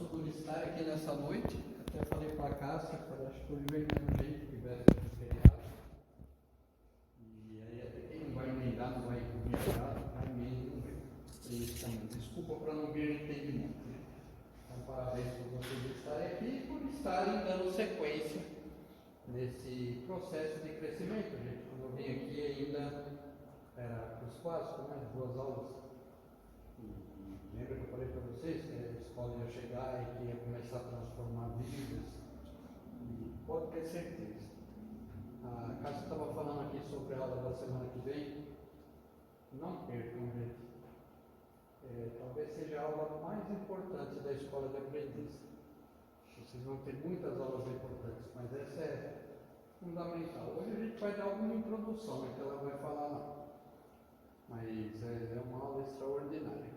por estar aqui nessa noite. Até falei para a Cássia, acho que hoje vem mesmo jeito que tivesse esse feriado. E aí até quem não vai emendar, não vai viajar, vai emendar, não vem. Isso também. Desculpa para não vir entendimento. Né? Então, parabéns por vocês estarem aqui e por estarem dando sequência nesse processo de crescimento, gente. Quando eu vim aqui ainda era os básicos, né? 2 aulas. E lembra que eu falei para vocês que a escola ia chegar e que ia começar a transformar vidas? E pode ter certeza. A Cássia estava falando aqui sobre a aula da semana que vem. Não percam, gente. Talvez seja a aula mais importante da escola de aprendiz. Vocês vão ter muitas aulas importantes, mas essa é fundamental. Hoje a gente vai dar alguma introdução, que ela vai falar lá. Mas é uma aula extraordinária.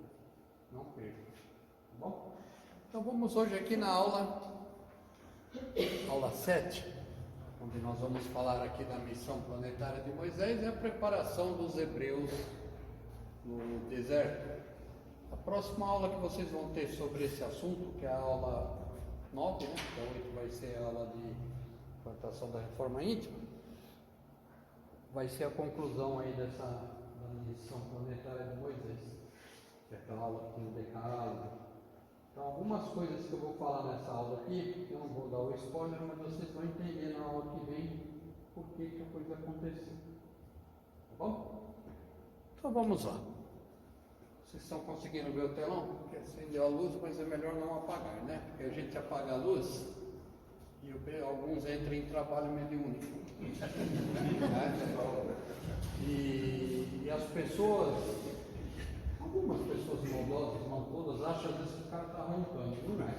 Não perca. Tá bom? Então vamos hoje aqui na aula 7, onde nós vamos falar aqui da missão planetária de Moisés e a preparação dos hebreus no deserto. A próxima aula que vocês vão ter sobre esse assunto, que é a aula 9, né? Que a 8 vai ser a aula de plantação da reforma íntima, vai ser a conclusão aí da missão planetária de Moisés, que é aquela aula que tem o decálogo. Então, algumas coisas que eu vou falar nessa aula aqui, eu não vou dar o spoiler, mas vocês vão entender na aula que vem por que a coisa aconteceu. Tá bom? Então vamos lá. Vocês estão conseguindo ver o telão? Porque acendeu a luz, mas é melhor não apagar, né? Porque a gente apaga a luz e alguns entram em trabalho mediúnico. E as pessoas, algumas pessoas maldosas, não todas, acham às vezes que o cara está roncando, não é?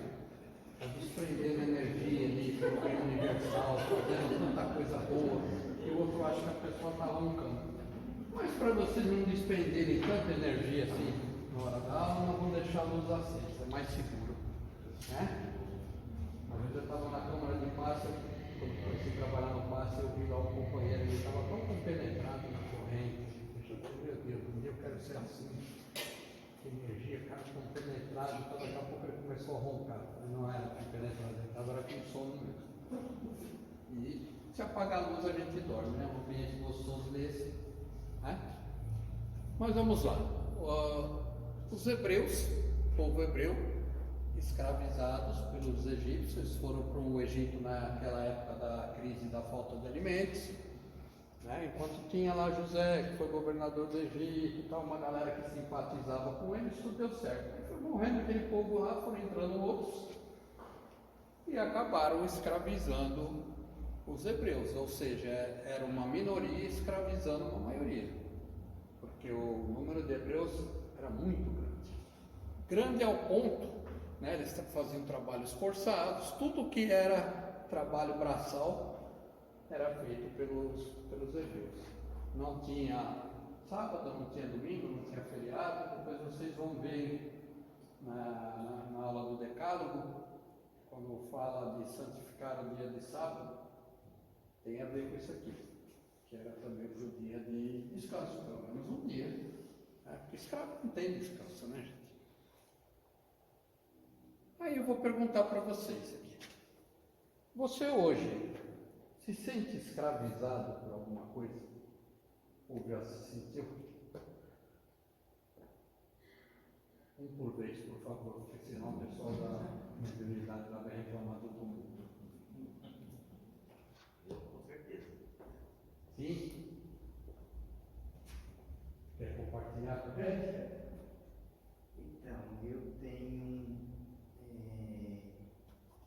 Está desprendendo energia ali pelo bem universal, fazendo tanta coisa boa, e o outro acha que a pessoa está roncando. Mas para vocês não despenderem tanta energia assim na hora da aula, não vão deixar a luz acesa, é mais seguro. Né? Uma vez eu estava na Câmara de Passe, quando eu comecei a trabalhar no Passe, eu vi lá um companheiro, ele estava tão compenetrado na corrente. Meu Deus, um dia eu quero ser assim. Que energia, cara compenetrado, então daqui a pouco ele começou a roncar. Ele não era compenetrado, ele estava com sono mesmo. E se apagar a luz a gente dorme, né? Um ambiente gostoso desse. Né? Mas vamos lá. Os hebreus, o povo hebreu, escravizados pelos egípcios, foram para o Egito naquela época da crise da falta de alimentos, né? Enquanto tinha lá José, que foi governador do Egito e tal, uma galera que simpatizava com ele, isso deu certo. Aí foi morrendo aquele povo lá, foram entrando outros e acabaram escravizando os hebreus, ou seja, era uma minoria escravizando uma maioria, porque o número de hebreus era muito grande ao ponto, né, eles faziam trabalhos forçados, tudo que era trabalho braçal era feito pelos hebreus. Não tinha sábado, não tinha domingo, não tinha feriado. Depois vocês vão ver na aula do Decálogo, quando fala de santificar o dia de sábado, tem a ver com isso aqui, que era também o dia de descanso, pelo menos um dia. Né? Porque escravo não tem descanso, né, gente? Aí eu vou perguntar para vocês aqui. Você hoje se sente escravizado por alguma coisa? Ou já se sentiu? Um por vez, por favor, porque senão o pessoal da mediunidade vai reclamar do mundo. Com certeza. Sim? Quer compartilhar com a gente? Então, eu tenho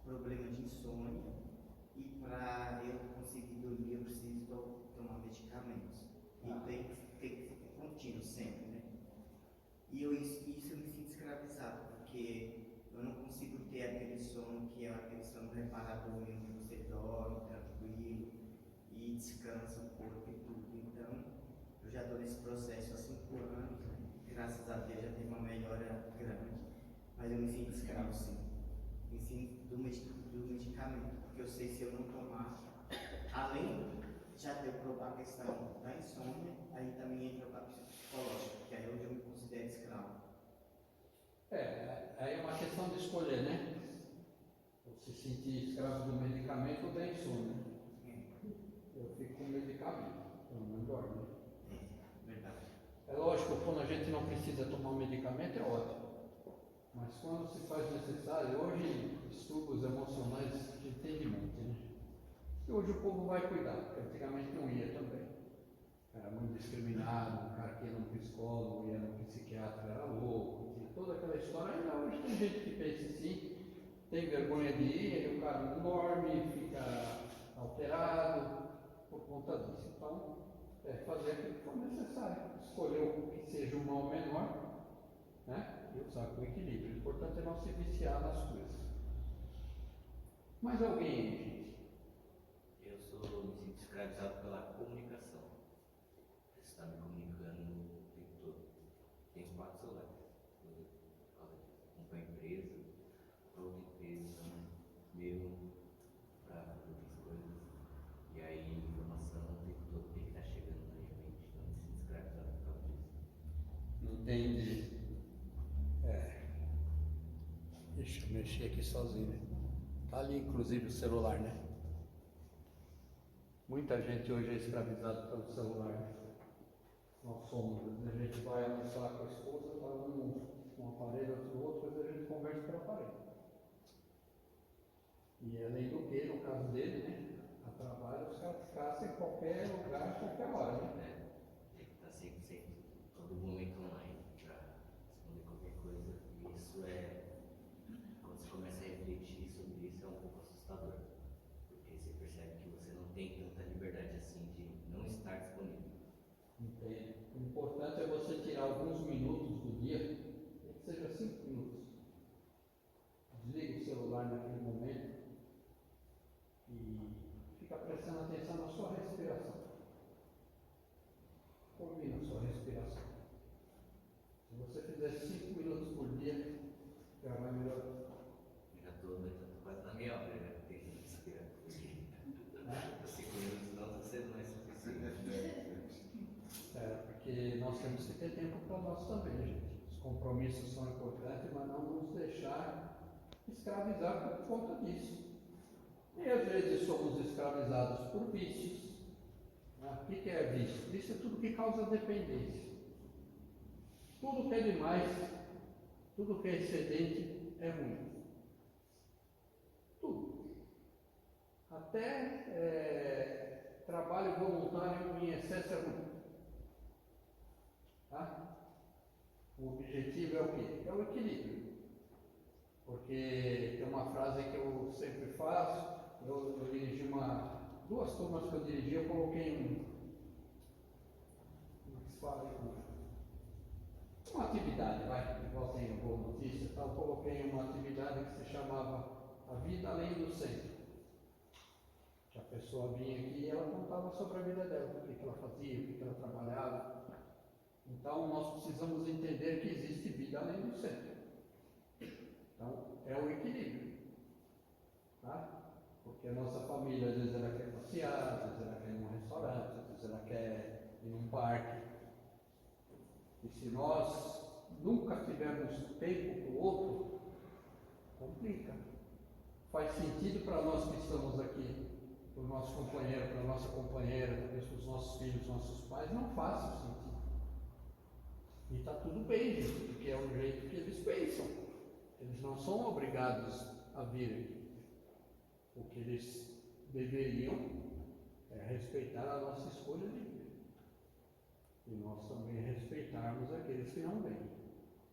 problema de insônia e para eu conseguir dormir eu preciso tomar medicamentos. E tem que ser contínuo sempre, né? E isso eu me sinto escravizado, porque eu não consigo ter aquele sono que é aquele sono reparador, onde você dorme tranquilo e descansa o corpo e tudo. Então, eu já estou nesse processo há 5 anos, né? Graças a Deus já teve uma melhora grande, mas eu me sinto escravo, sim. Me sinto do medicamento, porque eu sei se eu não tomar, além já ter a questão da insônia, aí também entra a parte psicológica, que aí é onde eu me considero escravo. Aí é uma questão de escolher, né? se sentir escravo do medicamento ou da insônia. Eu fico com medicamento, eu não dorme. Verdade. É lógico, quando a gente não precisa tomar um medicamento é ótimo. Mas quando se faz necessário, hoje distúrbios emocionais a gente tem de monte, né? E hoje o povo vai cuidar, porque antigamente não ia também. Era muito discriminado, o cara que ia num psicólogo, ia num psiquiatra, era louco, tinha toda aquela história. Ainda hoje tem gente que pensa assim, tem vergonha de ir, e o cara não dorme, fica alterado por conta disso. Então, é fazer aquilo que for necessário, escolher o que seja o mal menor, né? E usar com equilíbrio. O importante é não se viciar nas coisas. Mais alguém, gente? Eu sou, me sinto escravizado pela comunicação. Você está me comunicando o tempo todo. Tenho 4 celulares. Por causa disso. Um para a empresa, para outra empresa, meu, para outras coisas. E aí, informação o tempo todo tem que estar chegando na minha mente. Então, me sinto escravizado por causa disso. Entendi. Deixa eu mexer aqui sozinho, né? Tá ali inclusive o celular, né? Muita gente hoje é escravizada pelo celular. Né? Nós somos, a gente vai almoçar com a esposa, está um aparelho, outro, às vezes a gente conversa pelo aparelho. E além do que, no caso dele, né? A trabalho, os caras caçam em qualquer lugar, qualquer hora, né? Tem que estar sempre, todo momento online para responder qualquer coisa. E isso é, quando você começa a refletir sobre isso, é um pouco assustador. Porque você percebe que você não tem tanta liberdade assim de não estar disponível. Entende? O importante é você tirar alguns minutos do dia, nem que seja 5 minutos. Desliga o celular naquele momento e fica prestando atenção na sua respiração. Combina a sua respiração. Se você fizer 5 minutos por dia, já vai melhorar. Já estou quase na meia hora, já tem que respirar. Porque 5 minutos não está sendo mais suficiente. Porque nós temos que ter tempo para nós também, gente. Os compromissos são importantes, mas não nos deixar escravizar por conta disso. E às vezes somos escravizados por vícios. O que é vício? Vício é tudo que causa dependência. Tudo que é demais, tudo que é excedente é ruim. Tudo. Até trabalho voluntário em excesso é ruim. Tá? O objetivo é o quê? É o equilíbrio. Porque tem uma frase que eu sempre faço, eu dirigi duas turmas que eu dirigi, eu coloquei como se fala, uma atividade, igual tem o Boa Notícia e tal, eu coloquei uma atividade que se chamava A Vida Além do Centro. Que a pessoa vinha aqui e ela contava sobre a vida dela, o que ela fazia, o que ela trabalhava. Então, nós precisamos entender que existe vida além do centro. Então, é o equilíbrio. Tá? Porque a nossa família, às vezes, ela quer passear, às vezes, ela quer ir num restaurante, às vezes, ela quer ir num parque. E se nós nunca tivermos tempo para o outro, complica. Faz sentido para nós que estamos aqui, para o nosso companheiro, para a nossa companheira, talvez para os nossos filhos, nossos pais, não faz sentido. E está tudo bem, gente, porque é o jeito que eles pensam. Eles não são obrigados a vir aqui. O que eles deveriam é respeitar a nossa escolha de vida. E nós também respeitarmos aqueles que não vêm.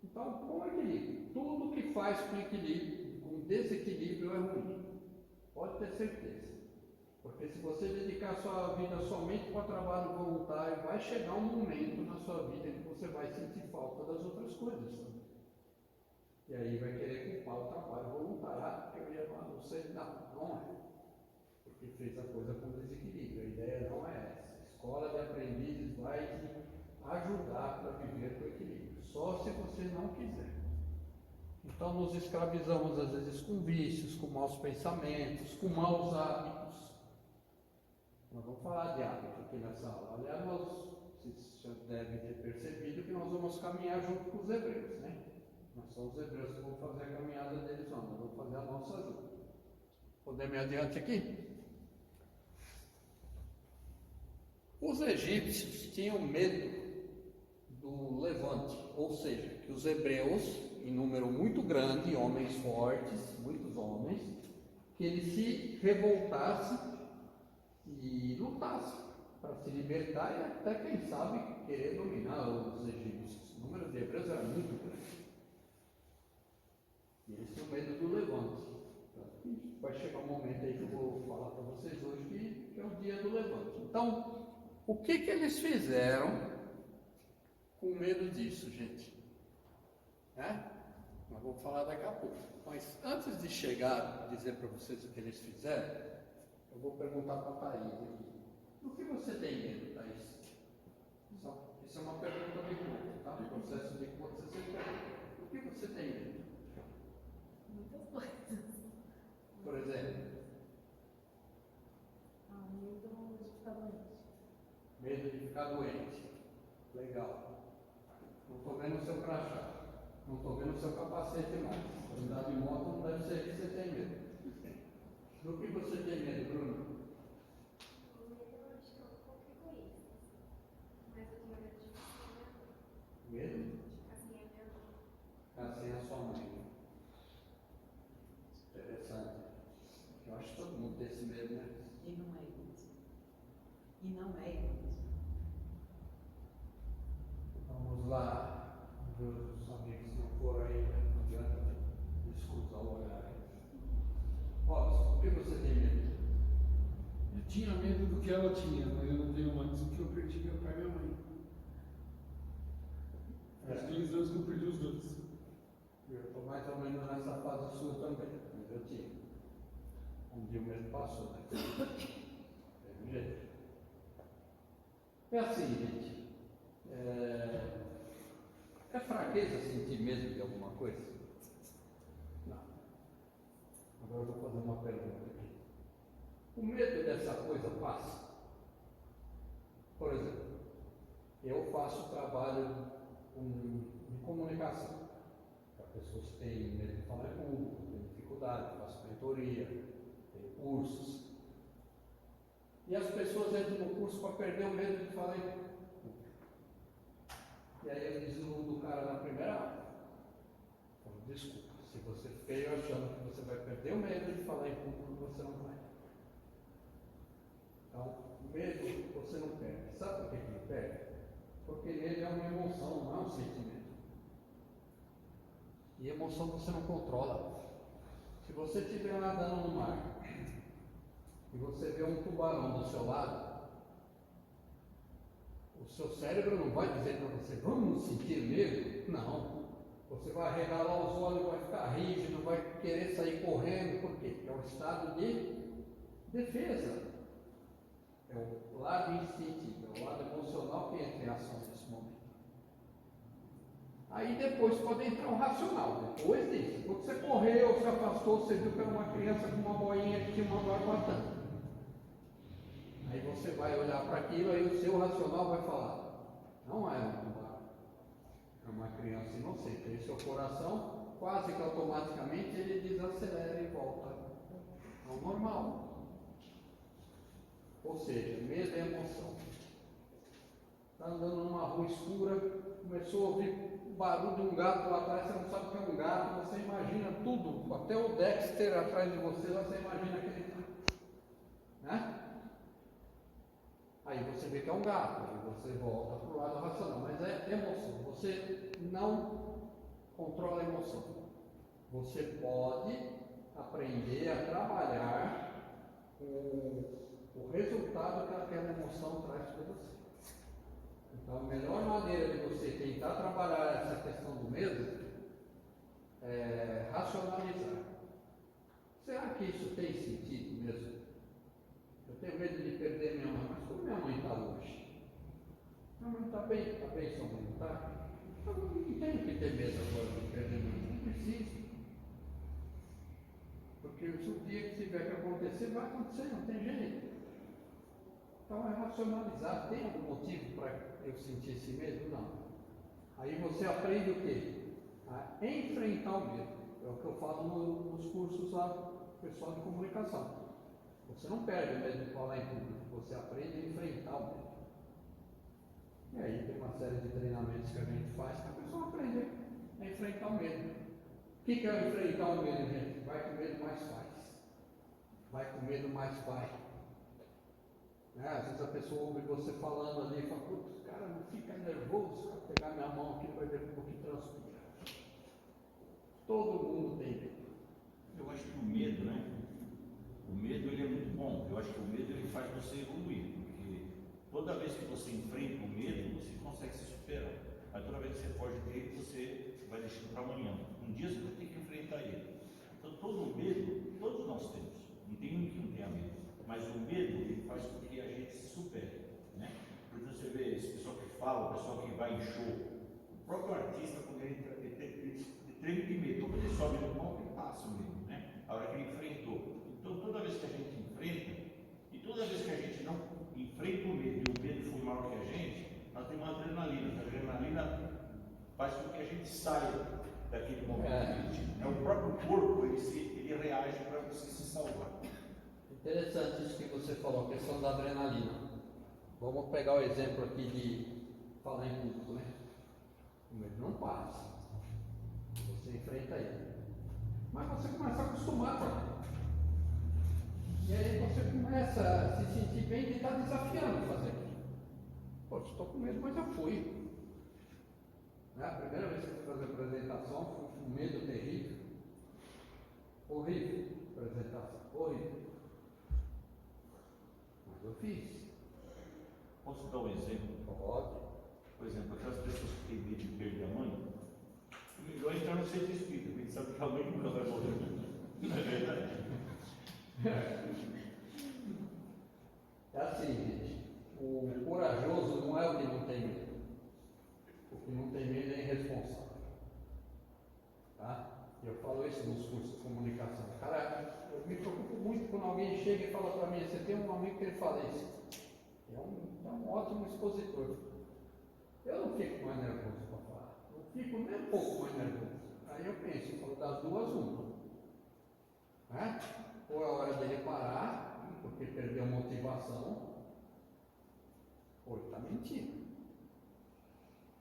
Então, com equilíbrio. Tudo que faz com equilíbrio, com desequilíbrio é ruim. Pode ter certeza. Porque se você dedicar a sua vida somente para o trabalho voluntário, vai chegar um momento na sua vida que você vai sentir falta das outras coisas também. E aí vai querer culpar o trabalho voluntário. Eu ia lá, você não é. Porque fez a coisa com desequilíbrio. A ideia não é essa. A escola de aprendizes vai te ajudar para viver com equilíbrio. Só se você não quiser. Então nos escravizamos às vezes com vícios, com maus pensamentos, com maus hábitos. Nós vamos falar de hábito aqui nessa aula. Aliás, vocês já devem ter percebido que nós vamos caminhar junto com os hebreus, né? Não são os hebreus que vão fazer a caminhada deles, não. Nós vamos fazer a nossa junto. Podemos ir adiante aqui? Os egípcios tinham medo do levante, ou seja, que os hebreus, em número muito grande, homens fortes, muitos homens, que eles se revoltassem e lutassem para se libertar e até, quem sabe, querer dominar os egípcios. O número de hebreus era muito grande. E eles tinham medo do levante. Vai chegar um momento aí que eu vou falar para vocês hoje que é o dia do levante. Então, o que eles fizeram com medo disso, gente? Nós vamos falar daqui a pouco. Mas antes de chegar a dizer para vocês o que eles fizeram, eu vou perguntar para a Thaís aqui. Do que você tem medo, Thaís? Isso é uma pergunta de conta, tá? No processo de conta você pergunta. Do que você tem medo? Muitas coisas. Por exemplo? Medo de ficar doente. Medo de ficar doente. Legal. Não estou vendo o seu crachá. Não estou vendo o seu capacete mais. Andar de moto não deve ser que você tem medo. Do que você tem medo, Bruno? Medo? Ficar sem a sua mãe. Interessante. Eu acho que todo mundo tem esse medo, né? E não é isso. E não é isso. Vamos lá. Os amigos não foram ainda. Não adianta descruzar o olhar. Robson, o que você tem medo? Eu tinha medo do que ela tinha, mas eu não tenho mais do que eu perdi meu pai e minha mãe. Faz 15 anos que eu perdi os dois. Eu estou mais ou menos nessa fase sua também, mas eu tinha. Um dia o medo passou, né? Teve jeito. É assim, gente. É fraqueza sentir medo de alguma coisa? Não. Agora eu vou fazer uma pergunta aqui. O medo dessa coisa passa? Por exemplo, eu faço trabalho de comunicação. Para pessoas que têm medo de falar em público, têm dificuldade, faço mentoria, tenho cursos. E as pessoas entram no curso para perder o medo de falar em público. E aí eu desiludo o cara na primeira aula. Então, desculpa, se você veio achando que você vai perder o medo de falar em público, você não vai. Então, medo você não perde. Sabe por que não perde? Porque ele é uma emoção, não é um sentimento. E emoção você não controla. Se você estiver nadando no mar e você vê um tubarão do seu lado, o seu cérebro não vai dizer para você, vamos sentir medo? Não. Você vai regalar os olhos, vai ficar rígido, vai querer sair correndo. Por quê? É um estado de defesa. É o lado instintivo, é o lado emocional que entra em ação nesse momento. Aí depois pode entrar o racional, depois disso. Quando você correu, se afastou, você viu que era uma criança com uma boinha que tinha uma barbatana. Aí você vai olhar para aquilo, aí o seu racional vai falar, não é uma criança inocente. Aí seu coração, quase que automaticamente, ele desacelera e volta ao normal. Ou seja, medo é emoção. Está andando numa rua escura, começou a ouvir o barulho de um gato lá atrás, você não sabe o que é um gato, você imagina tudo, até o Dexter atrás de você, você imagina aquele. Né? Aí você vê que é um gato, aí você volta para o lado racional, mas é emoção. Você não controla a emoção. Você pode aprender a trabalhar com o resultado que aquela emoção traz para você. Então, a melhor maneira de você tentar trabalhar essa questão do medo é racionalizar. Será que isso tem sentido mesmo? Eu tenho medo de perder minha mãe, mas como minha mãe está hoje? Minha mãe está bem, sua mãe não está? Eu não tenho que ter medo agora de perder minha mãe, não preciso. Porque se o dia que tiver que acontecer, vai acontecer, não tem jeito. Então é racionalizar. Tem algum motivo para eu sentir esse medo? Não. Aí você aprende o quê? A enfrentar o medo. É o que eu falo nos cursos lá pessoal de comunicação. Você não perde o medo de falar em público, você aprende a enfrentar o medo. E aí tem uma série de treinamentos que a gente faz que a pessoa aprende a enfrentar o medo. O que é enfrentar o medo, gente? Vai com medo, mais faz. Vai com medo, mais vai. Às vezes a pessoa ouve você falando ali e fala, putz, cara, não fica nervoso, cara, pegar minha mão aqui vai ver um pouquinho transpira. Todo mundo tem medo. Eu acho que o medo, né? O medo ele é muito bom. Eu acho que o medo ele faz você evoluir, porque toda vez que você enfrenta o medo, você consegue se superar. Mas toda vez que você foge dele, você vai deixando para amanhã. Um dia você vai ter que enfrentar ele. Então todo medo, todos nós temos. Não tem um que não tenha medo. Mas o medo ele faz com que a gente se supere, né? Porque você vê esse pessoal que fala, o pessoal que vai em show, o próprio artista, quando ele treme de medo, quando ele sobe no palco, ele passa o medo, né? A hora que ele enfrentou. Então toda vez que a gente enfrenta, e toda vez que a gente não enfrenta o medo e o medo for maior que a gente, nós temos uma adrenalina. A adrenalina faz com que a gente saia daquele momento. O próprio corpo ele reage para você se salvar. Interessante isso que você falou, a questão da adrenalina. Vamos pegar o exemplo aqui de falar em público, né? O medo não passa. Você enfrenta ele. Mas você começa a acostumar com ele. E aí você começa a se sentir bem de estar desafiando fazer aquilo. Pô, estou com medo, mas já fui. A primeira vez que eu fui fazer a apresentação, foi com um medo terrível. Horrível. Apresentação. Horrível. Mas eu fiz. Posso dar um exemplo? Pode. Por exemplo, aquelas pessoas que têm medo de perder a mãe, o melhor é entrar no centro espírita, porque a gente sabe que a mãe nunca vai morrer. Não é verdade? É assim, gente. O corajoso não é o que não tem medo. O que não tem medo é irresponsável. Tá? Eu falo isso nos cursos de comunicação. Cara, eu me preocupo muito quando alguém chega e fala para mim, você tem um amigo que ele fala isso. É um ótimo expositor. Eu não fico mais nervoso para falar. Eu fico nem um pouco mais nervoso. Aí eu penso, eu falo das duas uma. Né? Ou é hora dele parar, porque perdeu a motivação, ou ele está mentindo.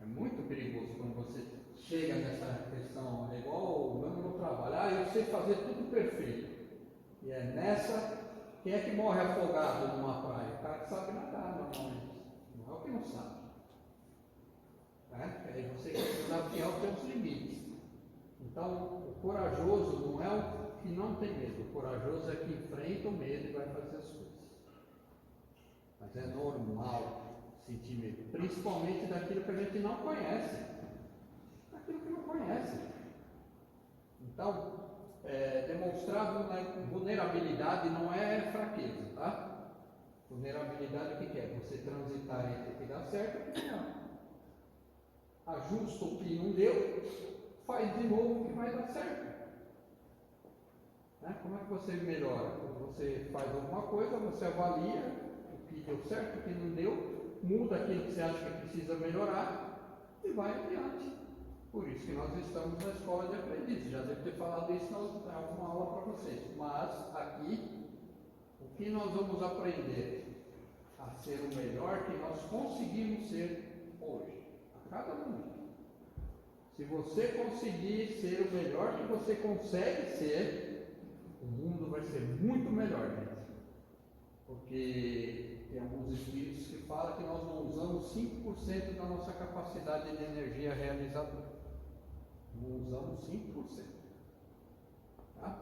É muito perigoso quando você chega nessa questão, é igual vamos no trabalho, eu sei fazer tudo perfeito. E é nessa, quem é que morre afogado numa praia? O cara que sabe nadar normalmente, não é o que não sabe. Né? Aí você quer desafiar os seus limites. Então, o corajoso não é o que não tem medo, o corajoso é que enfrenta o medo e vai fazer as coisas. Mas é normal sentir medo, principalmente daquilo que a gente não conhece. Daquilo que não conhece. Então, demonstrar vulnerabilidade não é fraqueza, tá? Vulnerabilidade o que é? Você transitar entre o que dá certo e o que não. Ajusta o que não deu, faz de novo o que vai dar certo. Né? Como é que você melhora? Você faz alguma coisa, você avalia o que deu certo, o que não deu, muda aquilo que você acha que precisa melhorar e vai adiante. Por isso que nós estamos na escola de aprendizes. Já devo ter falado isso em alguma aula para vocês. Mas aqui, o que nós vamos aprender? A ser o melhor que nós conseguimos ser hoje. A cada momento. Se você conseguir ser o melhor que você consegue ser, o mundo vai ser muito melhor, gente. Porque tem alguns espíritos que falam que nós não usamos 5% da nossa capacidade de energia realizadora. Não usamos 5%. Tá?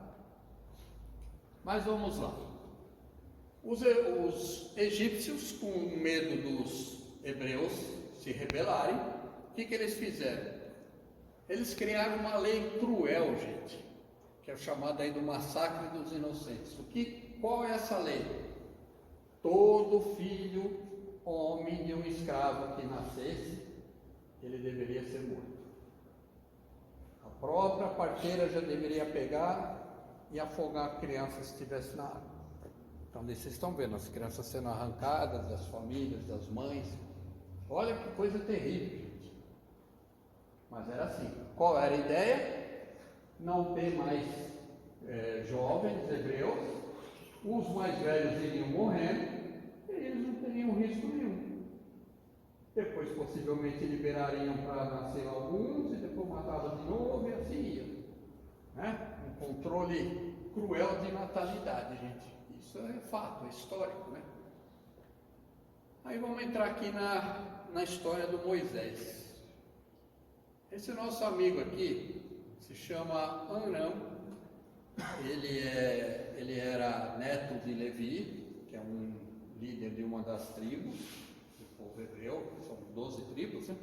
Mas vamos lá. Os egípcios, com medo dos hebreus se rebelarem, o que eles fizeram? Eles criaram uma lei cruel, gente, que é chamada aí do massacre dos inocentes. Qual é essa lei? Todo filho, homem de um escravo que nascesse, ele deveria ser morto. A própria parteira já deveria pegar e afogar a criança se estivesse na água. Então, vocês estão vendo as crianças sendo arrancadas das famílias, das mães. Olha que coisa terrível, gente. Mas era assim. Qual era a ideia? Não ter mais jovens hebreus, os mais velhos iriam morrendo e eles não teriam risco nenhum. Depois possivelmente liberariam para nascer alguns e depois matavam de novo e assim ia. Né? Um controle cruel de natalidade, gente. Isso é fato, é histórico, né? Aí vamos entrar aqui na história do Moisés. Esse nosso amigo aqui se chama Amram. Ele era neto de Levi, que é um líder de uma das tribos do povo hebreu, são 12 tribos, né?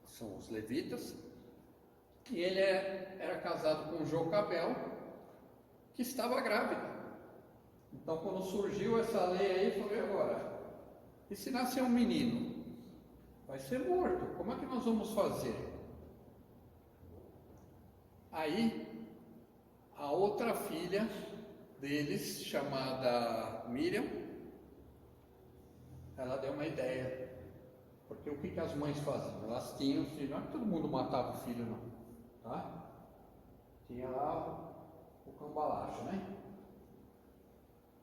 São os levitas. E ele era casado com Jocabel, que estava grávida. Então, quando surgiu essa lei aí, eu falei, agora, e se nascer um menino? Vai ser morto, como é que nós vamos fazer? Aí, a outra filha deles, chamada Miriam, ela deu uma ideia. Porque o que as mães faziam? Elas tinham filho, não é que todo mundo matava o filho, não. Tá? Tinha lá o cambalacho, né?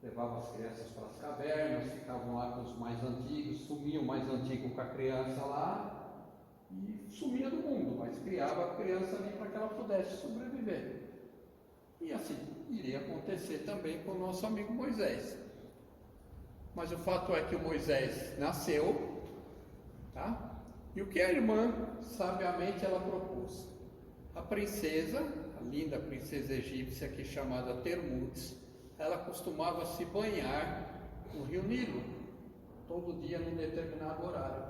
Levavam as crianças para as cavernas, ficavam lá com os mais antigos, sumia o mais antigo com a criança lá e sumia do mundo, mas criava a criança ali para que ela pudesse sobreviver. E assim iria acontecer também com o nosso amigo Moisés. Mas o fato é que o Moisés nasceu, tá? E o que a irmã, sabiamente, ela propôs? A princesa, a linda princesa egípcia aqui chamada Termutes, ela costumava se banhar no rio Nilo, todo dia num determinado horário.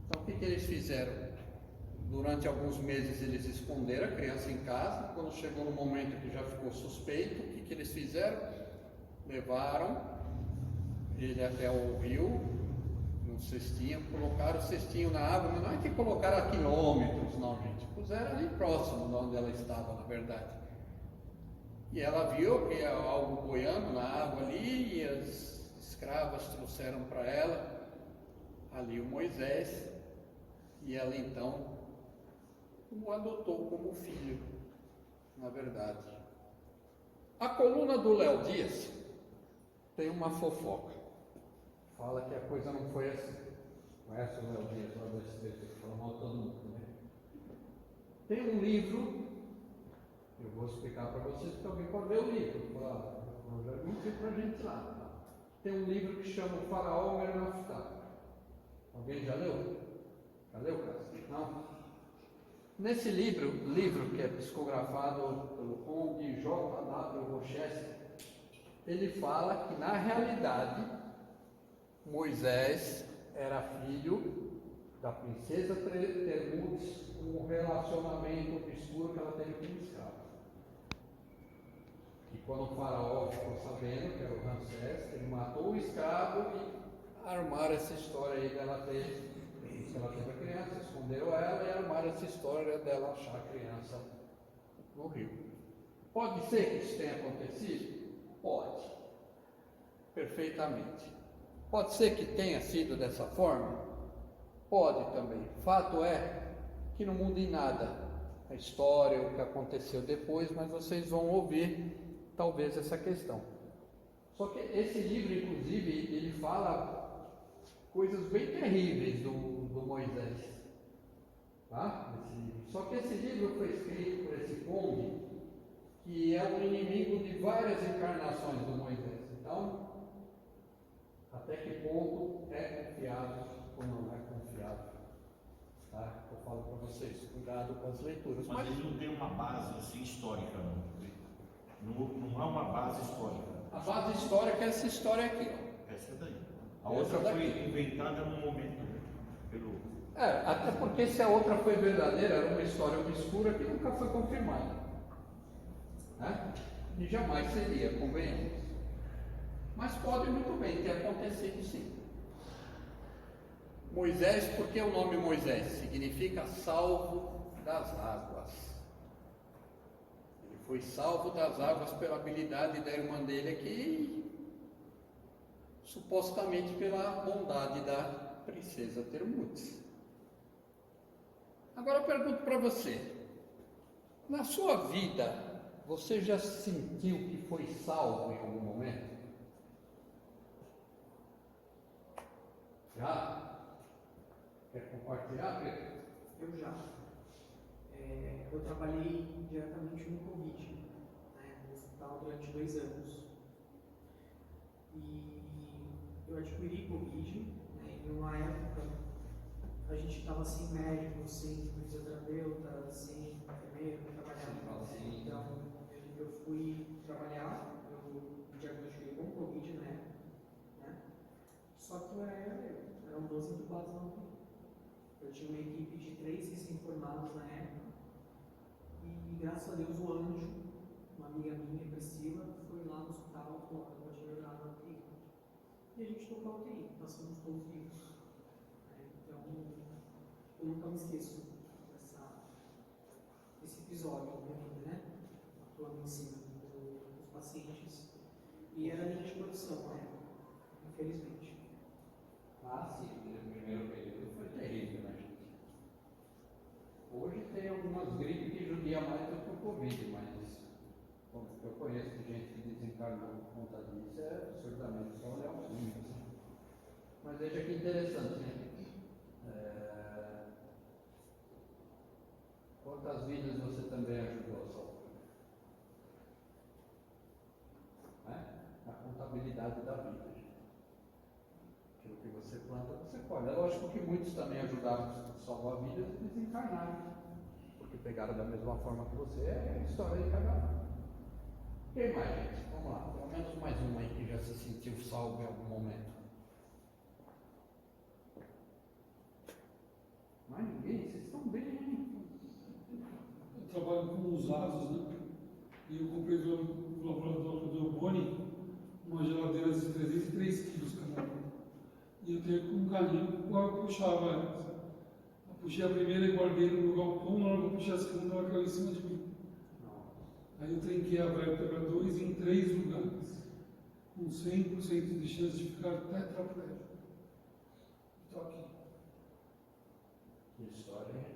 Então o que eles fizeram? Durante alguns meses eles esconderam a criança em casa. Quando chegou no momento que já ficou suspeito, o que eles fizeram? Levaram ele até o rio, num cestinho, colocaram o cestinho na água, mas não é que colocaram a quilômetros, não, gente. Puseram ali próximo de onde ela estava, na verdade. E ela viu que ia algo boiando na água ali, e as escravas trouxeram para ela ali o Moisés, e ela então o adotou como filho, na verdade. A coluna do Léo Dias tem uma fofoca. Fala que a coisa não foi assim. Conhece o Léo Dias lá do SBT, que fala mal de todo mundo, né? Tem um livro, eu vou explicar para vocês, porque alguém pode ler o livro. Eu já mentiu para a gente lá. Tem um livro que chama O Faraó Mernaftá. Alguém já leu? Já leu, Cássio? Não? Nesse livro que é psicografado pelo conde J.W. Rochester, ele fala que na realidade Moisés era filho da princesa Termutes, com um relacionamento obscuro que ela teve com o escravo. E quando o faraó ficou sabendo que era o Ramsés, ele matou o escravo e armaram essa história aí dela ter, se ela teve a criança, esconderam ela e armaram essa história dela achar a criança no rio. Pode ser que isso tenha acontecido? Pode. Perfeitamente. Pode ser que tenha sido dessa forma? Pode também. Fato é que não muda em nada a história, o que aconteceu depois, mas vocês vão ouvir talvez essa questão. Só que esse livro, inclusive, ele fala coisas bem terríveis do Moisés. Tá? Só que esse livro foi escrito por esse conde, que é um inimigo de várias encarnações do Moisés. Então, até que ponto é confiável ou não é confiável? Tá? Eu falo para vocês, cuidado com as leituras. Mas ele não tem uma base assim histórica, não. Não é uma base histórica. A base histórica é essa história aqui. Ó. Essa daí. A outra foi inventada no momento pelo. Até porque se a outra foi verdadeira, era uma história obscura que nunca foi confirmada. Né? E jamais seria, convenhamos. Mas pode muito bem ter acontecido sim. Moisés, por que o nome Moisés? Significa salvo das águas. Ele foi salvo das águas pela habilidade da irmã dele aqui, supostamente pela bondade da princesa Termutes. Agora eu pergunto para você, na sua vida, Você já sentiu que foi salvo em algum momento? Já? Quer compartilhar, Pedro? Eu já. Eu trabalhei diretamente no Covid, né, no hospital durante 2 anos. E eu adquiri Covid, né, em uma época a gente estava sem médico, sem fisioterapeuta, sem enfermeiro para trabalhar. Então eu fui trabalhar, eu me diagnostiquei com Covid na época, né? Só que eu era eram 12 entubados na UTI. Eu tinha uma equipe de 3 recém-formados na época. E graças a Deus o Anjo, uma amiga minha, Priscila, foi lá no hospital e falou: eu vou te ajudar na UTI. E a gente tocou a UTI, nós fomos todos vivos. Então, eu nunca me esqueço desse episódio da minha vida, né? Atuando em cima dos pacientes. E era a linha de produção, né? Infelizmente. Ah, sim, no primeiro período foi terrível, né, gente? Hoje tem algumas gripes que judiam mais do que o Covid, mas bom, eu conheço gente que desencarnou por conta disso, é absurdamente só olhar os números. Mas veja que interessante, né? Quantas vidas você também ajudou a salvar? Né? A contabilidade da vida. Aquilo que você planta, você colhe. É lógico que muitos também ajudaram a salvar vidas e desencarnaram, porque pegaram da mesma forma que você. É a história de cada um. Quem mais, gente? Vamos lá. Pelo menos mais uma aí que já se sentiu salvo em algum momento. Mais ninguém? Vocês estão bem, hein? Eu trabalho com os ASUS, né? E eu comprei do laboratório do Boni uma geladeira de 303 quilos cada uma. E eu tenho um galinho com qual eu puxava elas. Eu puxei a primeira e guardei no meu galpão, na hora que eu puxei a segunda, ela caiu em cima de mim. Aí eu trinquei a vértebra 2 em 3 lugares, com 100% de chance de ficar tetraplégico. Estou aqui. Que história, hein?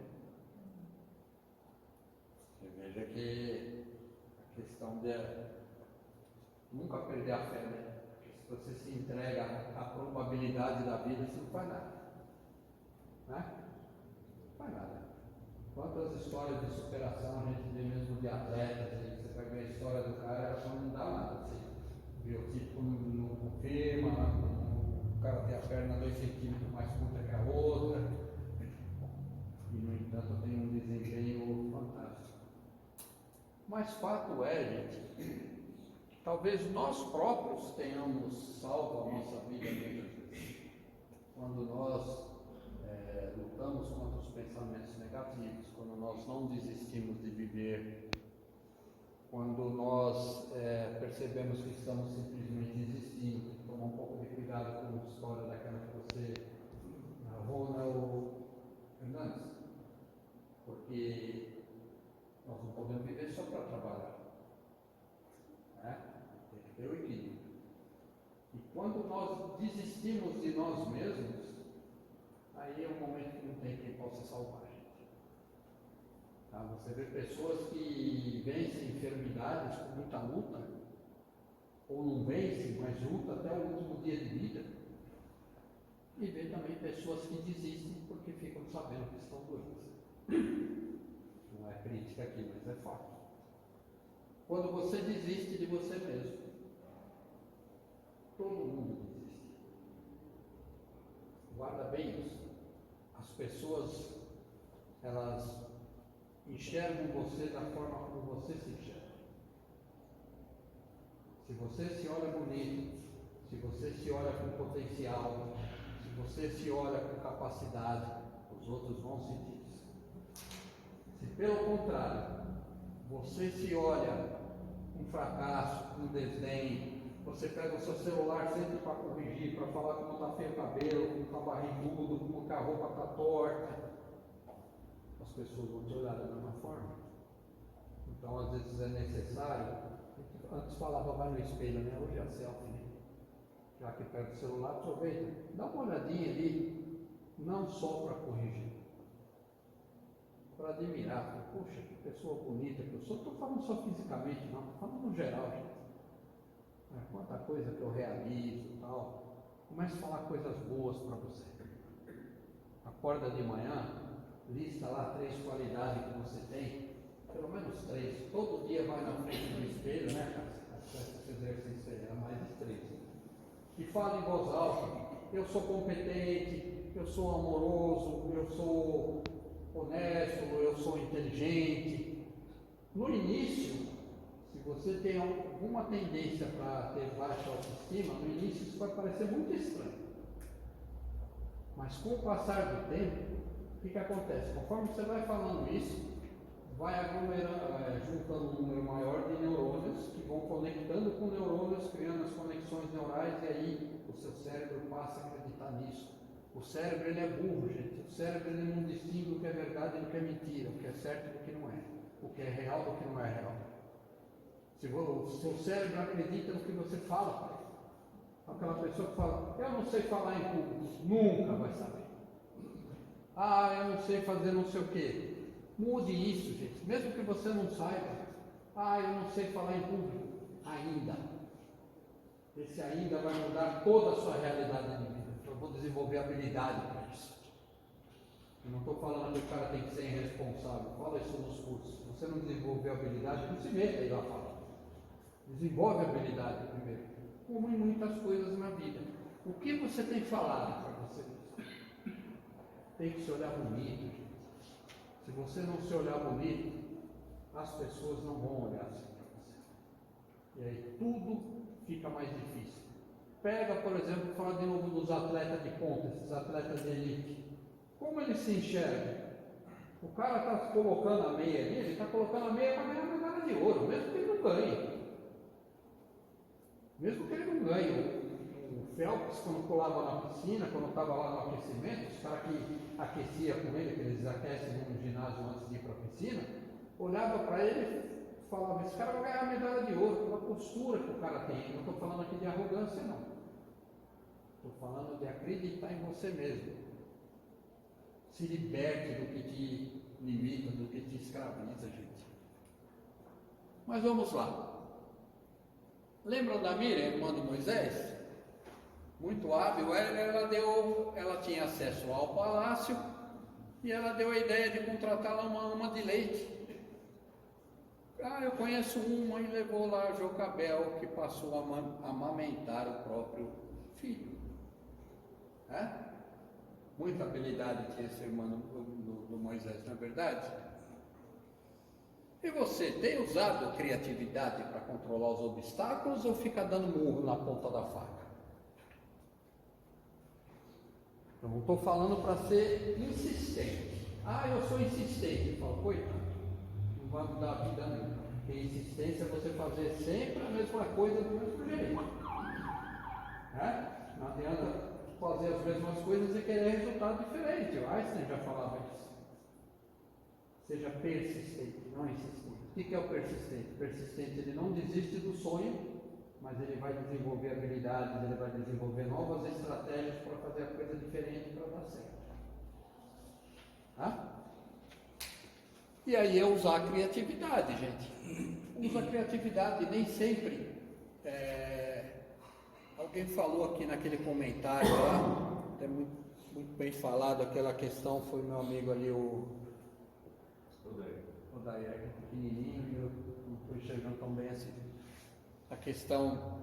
Você veja que a questão de nunca perder a fé, né? Se você se entrega à probabilidade da vida, você não faz nada. Né? Não faz nada. Quantas histórias de superação a gente vê mesmo de atletas, aí você vai ver a história do cara, ela só não dá nada. Assim. O biotipo não confirma, o cara tem a perna 2 centímetros mais curta que a outra, e no entanto tem um desempenho fantástico. Mas fato é, gente, que talvez nós próprios tenhamos salvo a nossa vida muitas vezes. Quando nós lutamos contra os pensamentos negativos, quando nós não desistimos de viver, quando nós percebemos que estamos simplesmente desistindo, tomar um pouco de cuidado com a história daquela que você narrou, né, Fernandes? Porque nós não podemos viver só para trabalhar, né? Tem que ter o equilíbrio. E quando nós desistimos de nós mesmos, aí é um momento que não tem quem possa salvar a gente. Tá? Você vê pessoas que vencem enfermidades com muita luta, ou não vencem, mas lutam até o último dia de vida. E vê também pessoas que desistem porque ficam sabendo que estão doentes. Não é crítica aqui, mas é fato. Quando você desiste de você mesmo, todo mundo desiste. Guarda bem isso. As pessoas, elas enxergam você da forma como você se enxerga. Se você se olha bonito, se você se olha com potencial, se você se olha com capacidade, os outros vão sentir isso. Se pelo contrário, você se olha com fracasso, com desdém, você pega o seu celular sempre para corrigir, para falar como está feio o cabelo, como está barrigudo, como a roupa está torta, as pessoas vão te olhar da mesma forma. Então, às vezes é necessário, antes falava vai no espelho, né? Hoje é a selfie, né? Já que pega o celular, aproveita, dá uma olhadinha ali, não só para corrigir, para admirar. Fala, poxa, que pessoa bonita que eu sou. Estou falando só fisicamente, não, estou falando no geral, gente. Quanta coisa que eu realizo e tal. Comece a falar coisas boas para você. Acorda de manhã, lista lá 3 qualidades que você tem, pelo menos 3. Todo dia vai na frente do espelho, né, cara? Esse exercício aí, era mais de 3. E fala em voz alta: eu sou competente, eu sou amoroso, eu sou honesto, eu sou inteligente. No início, se você tem alguma tendência para ter baixa autoestima, no início isso vai parecer muito estranho. Mas com o passar do tempo, o que acontece? Conforme você vai falando isso, vai aglomerando, juntando um número maior de neurônios que vão conectando com neurônios, criando as conexões neurais, e aí o seu cérebro passa a acreditar nisso. O cérebro ele é burro, gente. O cérebro ele não distingue o que é verdade e o que é mentira, o que é certo do que não é, o que é real do que não é real. Se o seu cérebro acredita no que você fala, aquela pessoa que fala: eu não sei falar em público, nunca vai saber. Eu não sei fazer não sei o quê. Mude isso, gente. Mesmo que você não saiba. Eu não sei falar em público. Ainda. Esse ainda vai mudar toda a sua realidade de vida. Eu vou desenvolver habilidade para isso. Eu não estou falando que o cara tem que ser irresponsável. Fala isso nos cursos. Se você não desenvolver habilidade, não se meta aí lá fora. Desenvolve a habilidade primeiro. Como em muitas coisas na vida. O que você tem falado para você mesmo? Tem que se olhar bonito, gente. Se você não se olhar bonito, as pessoas não vão olhar assim para você. E aí tudo fica mais difícil. Pega, por exemplo, fala de novo dos atletas de ponta, esses atletas de elite. Como eles se enxergam? O cara está colocando a meia ali, ele está colocando a meia para ganhar medalha de ouro, mesmo que ele não ganhe. Mesmo que ele não ganhe. O Phelps, quando pulava na piscina, quando estava lá no aquecimento, os caras que aqueciam com ele, que eles aquecem no ginásio antes de ir para a piscina, olhava para ele e falava: esse cara vai ganhar medalha de ouro, pela postura que o cara tem. Não estou falando aqui de arrogância, não. Estou falando de acreditar em você mesmo. Se liberte do que te limita, do que te escraviza, gente. Mas vamos lá. Lembram da Miriam, irmã de Moisés? Muito hábil, ela tinha acesso ao palácio e ela deu a ideia de contratar lá uma ama de leite. Eu conheço uma, e levou lá a Jocabel, que passou a amamentar o próprio filho. Muita habilidade tinha esse irmão do Moisés, não é verdade? E você tem usado criatividade para controlar os obstáculos ou fica dando murro na ponta da faca? Eu não estou falando para ser insistente. Eu sou insistente. Eu falo: coitado, não vai mudar a vida nunca. Porque insistência é você fazer sempre a mesma coisa do mesmo jeito. Não adianta fazer as mesmas coisas e querer resultado diferente. O Einstein já falava isso. Seja persistente, não insistente. O que é o persistente? O persistente, ele não desiste do sonho, mas ele vai desenvolver habilidades, ele vai desenvolver novas estratégias para fazer a coisa diferente para dar certo. E aí é usar a criatividade, gente. Usa a criatividade, nem sempre. Alguém falou aqui naquele comentário lá, até muito bem falado, aquela questão, foi meu amigo ali, o Daí, pequenininho, não estou enxergando tão bem assim. A questão,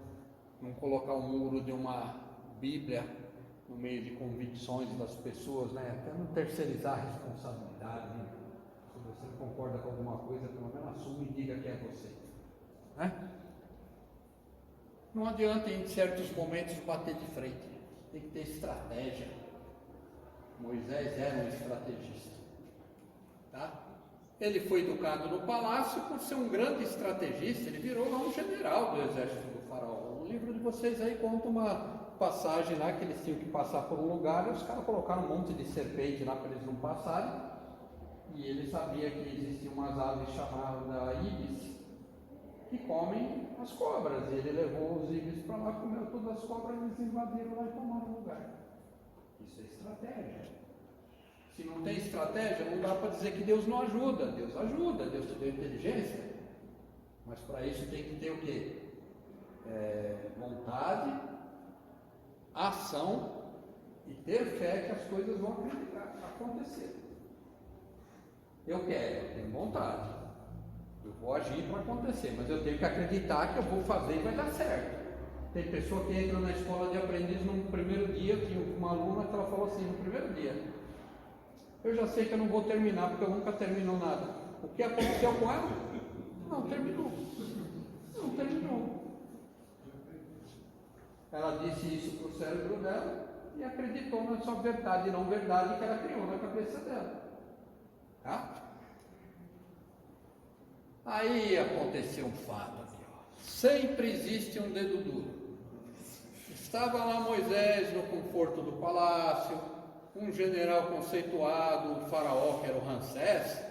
não colocar um muro de uma Bíblia no meio de convicções das pessoas, né? Até não terceirizar a responsabilidade, né? Se você não concorda com alguma coisa, pelo menos assume e diga que é você. Não adianta em certos momentos bater de frente, tem que ter estratégia. Moisés era um estrategista. Ele foi educado no palácio por ser um grande estrategista, ele virou lá um general do exército do faraó. No livro de vocês aí conta uma passagem lá que eles tinham que passar por um lugar e os caras colocaram um monte de serpente lá para eles não passarem. E ele sabia que existiam umas aves chamadas ibis que comem as cobras. E ele levou os ibis para lá, comeu todas as cobras, eles invadiram lá e tomaram o lugar. Isso é estratégia. Se não tem estratégia, não dá para dizer que Deus não ajuda. Deus ajuda, Deus te deu inteligência. Mas para isso tem que ter o quê? Vontade, ação e ter fé que as coisas vão acontecer. Eu tenho vontade, eu vou agir para acontecer, mas eu tenho que acreditar que eu vou fazer e vai dar certo. Tem pessoa que entra na escola de aprendiz no primeiro dia, tinha uma aluna que ela falou assim, no primeiro dia, eu já sei que eu não vou terminar, porque eu nunca termino nada. O que aconteceu com ela? Não terminou. Não terminou. Ela disse isso para o cérebro dela e acreditou na sua verdade e não verdade que ela criou na cabeça dela. Tá? Aí aconteceu um fato aqui, ó. Sempre existe um dedo duro. Estava lá Moisés no conforto do palácio, um general conceituado, o faraó, que era o Ramsés,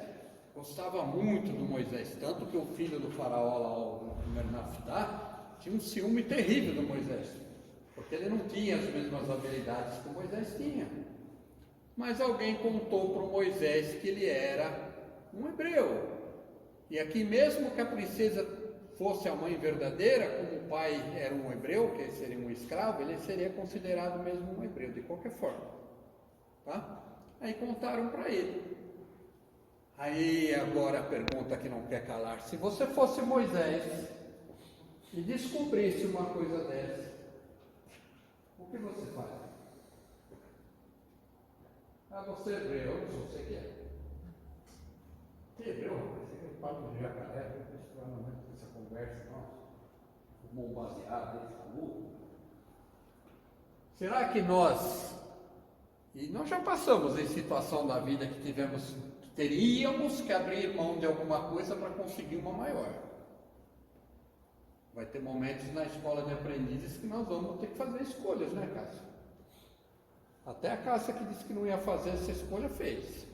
gostava muito do Moisés, tanto que o filho do faraó lá, o Mernafitá, tinha um ciúme terrível do Moisés, porque ele não tinha as mesmas habilidades que o Moisés tinha. Mas alguém contou para o Moisés que ele era um hebreu. E aqui, mesmo que a princesa fosse a mãe verdadeira, como o pai era um hebreu, que seria um escravo, ele seria considerado mesmo um hebreu, de qualquer forma. Tá? Aí contaram para ele. Aí agora a pergunta que não quer calar: se você fosse Moisés e descobrisse uma coisa dessa, o que você faz? Você é hebreu, eu não sei o que é. Que hebreu? Você fala de jacaré, essa conversa, não. Fumou um baseado, ele falou. Será que nós já passamos em situação da vida que teríamos que abrir mão de alguma coisa para conseguir uma maior? Vai ter momentos na escola de aprendizes que nós vamos ter que fazer escolhas, né, Cássia? Até a Cássia, que disse que não ia fazer essa escolha, fez.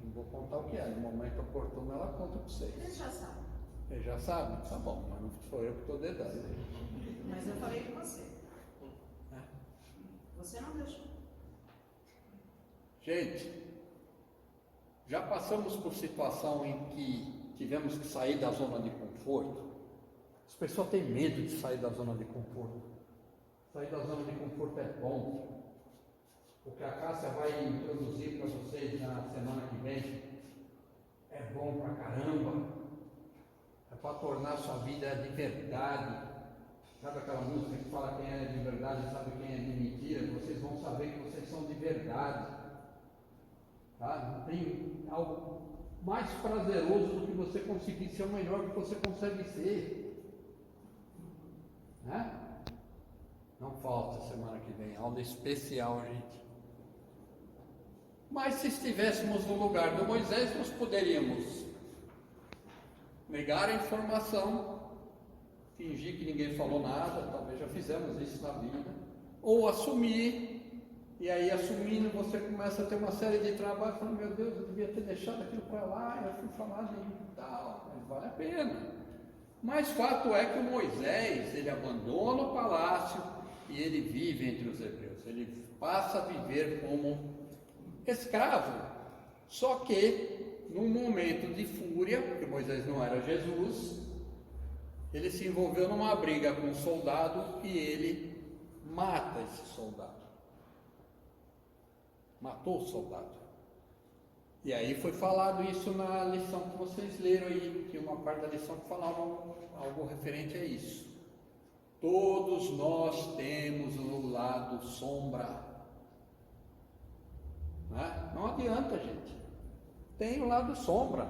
Não vou contar o que é, no momento oportuno ela conta para vocês. Eles já sabem. Eles já sabem? Tá bom, mas não sou eu que estou dedando. Mas eu falei com você. Você não deixou. Gente, já passamos por situação em que tivemos que sair da zona de conforto. As pessoas têm medo de sair da zona de conforto. Sair da zona de conforto é bom. O que a Cássia vai introduzir para vocês na semana que vem é bom pra caramba. É para tornar a sua vida de verdade. Sabe aquela música que fala quem é de verdade sabe quem é de mentira? Vocês vão saber que vocês são de verdade. Tá? Não tem algo mais prazeroso do que você conseguir ser o melhor que você consegue ser. Né? Não falta semana que vem, aula especial, gente. Mas se estivéssemos no lugar do Moisés, nós poderíamos negar a informação, fingir que ninguém falou nada, talvez já fizemos isso na vida, ou assumir, e aí assumindo você começa a ter uma série de trabalhos, falando, meu Deus, eu devia ter deixado aquilo para lá, eu fui falar de tal, mas vale a pena. Mas fato é que o Moisés, ele abandona o palácio e ele vive entre os hebreus, ele passa a viver como escravo, só que num momento de fúria, porque Moisés não era Jesus, ele se envolveu numa briga com um soldado e ele mata esse soldado. Matou o soldado. E aí foi falado isso na lição que vocês leram aí, que uma parte da lição que falava algo referente a isso. Todos nós temos o lado sombra. Não adianta, gente. Tem o lado sombra.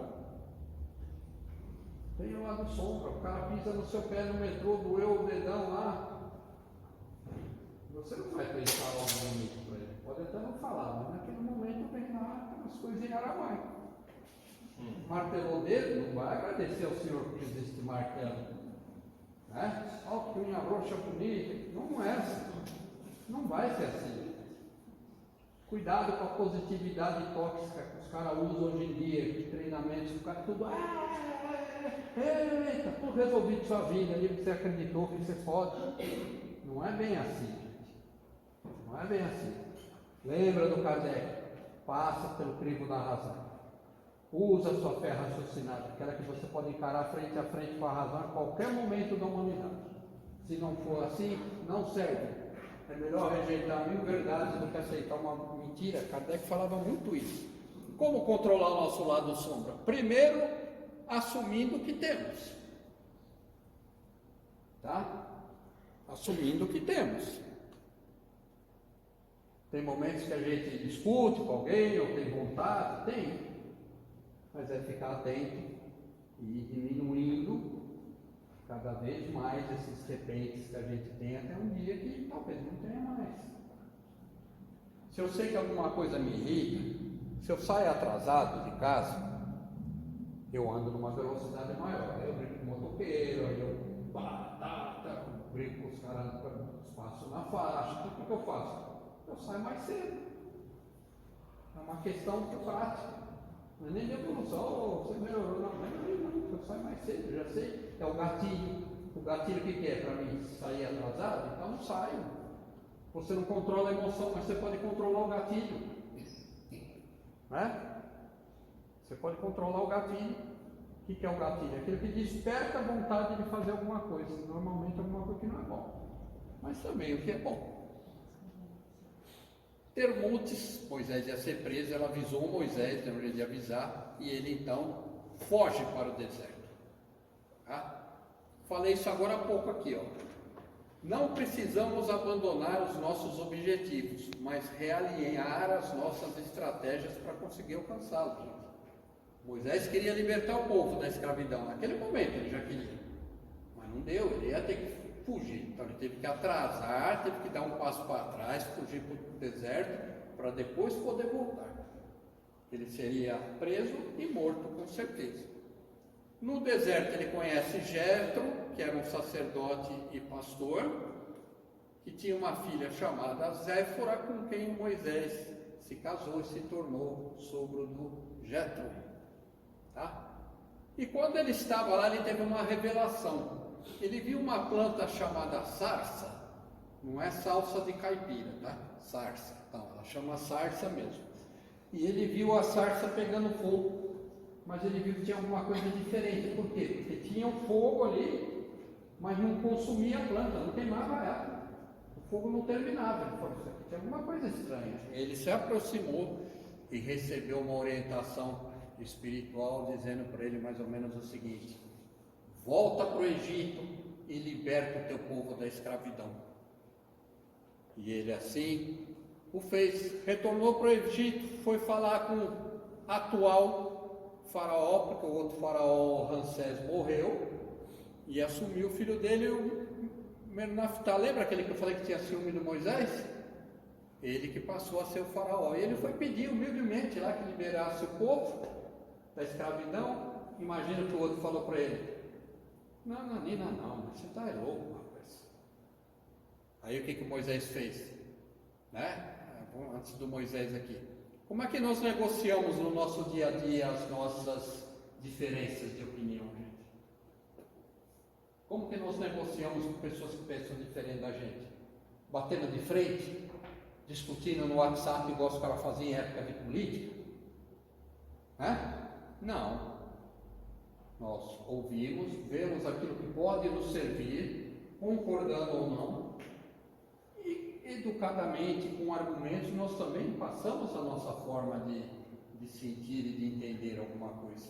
Tem o lado sombra. O cara pisa no seu pé no metrô, doeu o dedão lá. Você não vai pensar logo bonito para ele. Pode até não falar, mas naquele momento vem lá umas coisas em aramaico. Martelou o dedo, não vai agradecer ao Senhor por existe martelo. Olha que unha roxa bonita. Não é assim. Não vai ser assim. Cuidado com a positividade tóxica que os caras usam hoje em dia, de treinamentos, o cara tudo, eita, tudo resolvido sua vida, ali que você acreditou que você pode. Não é bem assim, gente. Não é bem assim. Lembra do Kardec? passa pelo crivo da razão. Usa a sua fé raciocinada, aquela que você pode encarar frente a frente com a razão a qualquer momento da humanidade. Se não for assim, não serve. É melhor rejeitar 1000 verdades do que aceitar uma mentira. Kardec falava muito isso. Como controlar o nosso lado sombra? Primeiro, assumindo o que temos. Tá? Assumindo o que temos. Tem momentos que a gente discute com alguém, ou tem vontade, tem. Mas é ficar atento e ir diminuindo cada vez mais esses repentes que a gente tem até um dia que talvez não tenha mais. Se eu sei que alguma coisa me irrita, se eu saio atrasado de casa, eu ando numa velocidade maior. Aí eu brinco com o motoqueiro, aí eu brinco com os caras, passo na faixa. Então o que eu faço? Eu saio mais cedo. É uma questão de prática. Não é nem de evolução, você melhorou, não, eu saio mais cedo, eu já sei, é o gatilho. O gatilho o que é para mim? Sair atrasado? Então não saio. Você não controla a emoção, mas você pode controlar o gatilho. Né? Você pode controlar o gatilho. O que é o gatilho? Aquilo que desperta a vontade de fazer alguma coisa. Normalmente alguma coisa que não é bom. Mas também o que é bom. Termutes, Moisés ia ser preso, ela avisou Moisés, lembrou de avisar, e ele então foge para o deserto. Tá? Falei isso agora há pouco aqui, ó. Não precisamos abandonar os nossos objetivos, mas realinhar as nossas estratégias para conseguir alcançá-los. Moisés queria libertar o povo da escravidão, naquele momento ele já queria, mas não deu, ele ia ter que fugir, então ele teve que atrasar, teve que dar um passo para trás, fugir para o deserto, para depois poder voltar. Ele seria preso e morto com certeza. No deserto ele conhece Jetro, que era um sacerdote e pastor, que tinha uma filha chamada Zéfora, com quem Moisés se casou e se tornou sogro do Jetro. Tá? E quando ele estava lá, ele teve uma revelação. Ele viu uma planta chamada sarça, não é salsa de caipira, tá? Sarça, não, ela chama sarça mesmo. E ele viu a sarça pegando fogo, mas ele viu que tinha alguma coisa diferente. Por quê? Porque tinha um fogo ali, mas não consumia a planta, não queimava ela. O fogo não terminava. Ele falou, isso aqui tem alguma coisa estranha. Ele se aproximou e recebeu uma orientação espiritual, dizendo para ele mais ou menos o seguinte: volta para o Egito e liberta o teu povo da escravidão. E ele assim o fez. Retornou para o Egito, foi falar com o atual faraó, porque o outro faraó Ramsés morreu, e assumiu o filho dele, o Mernaftal. Lembra aquele que eu falei que tinha ciúme do Moisés? Ele que passou a ser o faraó. E ele foi pedir humildemente lá que liberasse o povo da escravidão. Imagina que o outro falou para ele: não, Nina, não, você está louco, rapaz. Aí o que Moisés fez? Né? Antes do Moisés aqui. Como é que nós negociamos no nosso dia a dia as nossas diferenças de opinião, gente? Como que nós negociamos com pessoas que pensam diferente da gente? Batendo de frente? Discutindo no WhatsApp igual os caras faziam em época de política? Né? Não. Nós ouvimos, vemos aquilo que pode nos servir, concordando ou não, e educadamente, com argumentos, nós também passamos a nossa forma de sentir e de entender alguma coisa.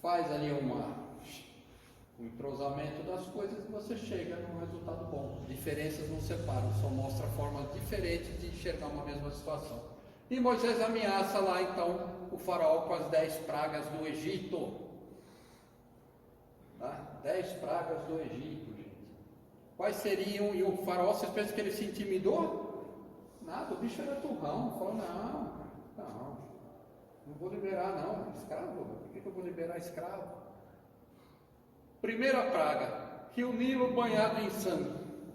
Faz ali um entrosamento das coisas e você chega num resultado bom. Diferenças não separam, só mostra formas diferentes de enxergar uma mesma situação. E Moisés ameaça lá então o faraó com as 10 pragas do Egito. Tá? 10 pragas do Egito, gente. Quais seriam? E o faraó, vocês pensam que ele se intimidou? Nada, o bicho era turrão. Falou: não vou liberar não, escravo. Por que eu vou liberar escravo? Primeira praga, Rio Nilo banhado em sangue.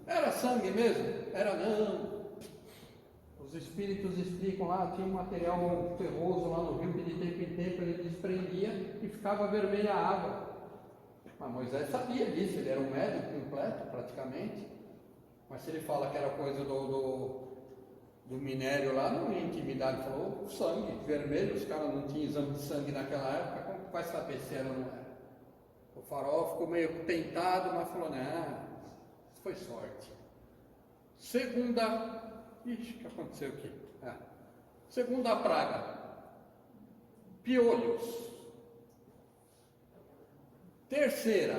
Era sangue mesmo? Era não. Os espíritos explicam lá, tinha um material ferroso lá no rio que de tempo em tempo ele desprendia e ficava vermelha a água. Mas Moisés sabia disso, ele era um médium completo praticamente. Mas se ele fala que era coisa do do minério lá, não ia intimidar, ele falou, sangue vermelho, os caras não tinham exame de sangue naquela época, como que vai saber se era ou não era? O faraó ficou meio tentado, mas falou, não, foi sorte. Segunda, ixi, o que aconteceu aqui? Segunda praga, piolhos. Terceira,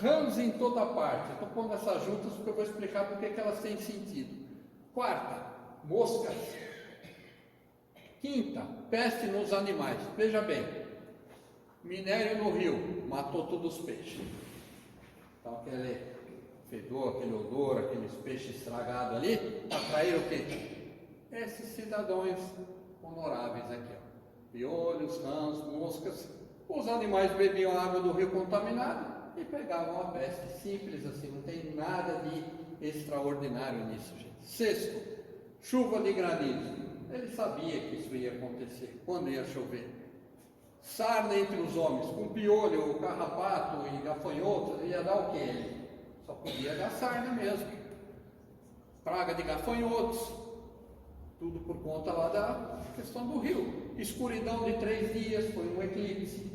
rãs em toda parte. Estou pondo essas juntas porque eu vou explicar porque que elas têm sentido. Quarta, moscas. Quinta, peste nos animais. Veja bem, minério no rio, matou todos os peixes. Então aquele fedor, aquele odor, aqueles peixes estragados ali, atraíram o quê? Esses cidadãos honoráveis aqui, ó. Piolhos, rãs, moscas. Os animais bebiam a água do rio contaminada e pegavam a peste. Simples assim, não tem nada de extraordinário nisso, gente. Sexto, chuva de granizo. Ele sabia que isso ia acontecer, quando ia chover. Sarna entre os homens, com piolho, carrapato e gafanhoto, ia dar o quê? Só podia dar sarna mesmo. Praga de gafanhotos, tudo por conta lá da questão do rio. Escuridão de 3 dias, foi um eclipse.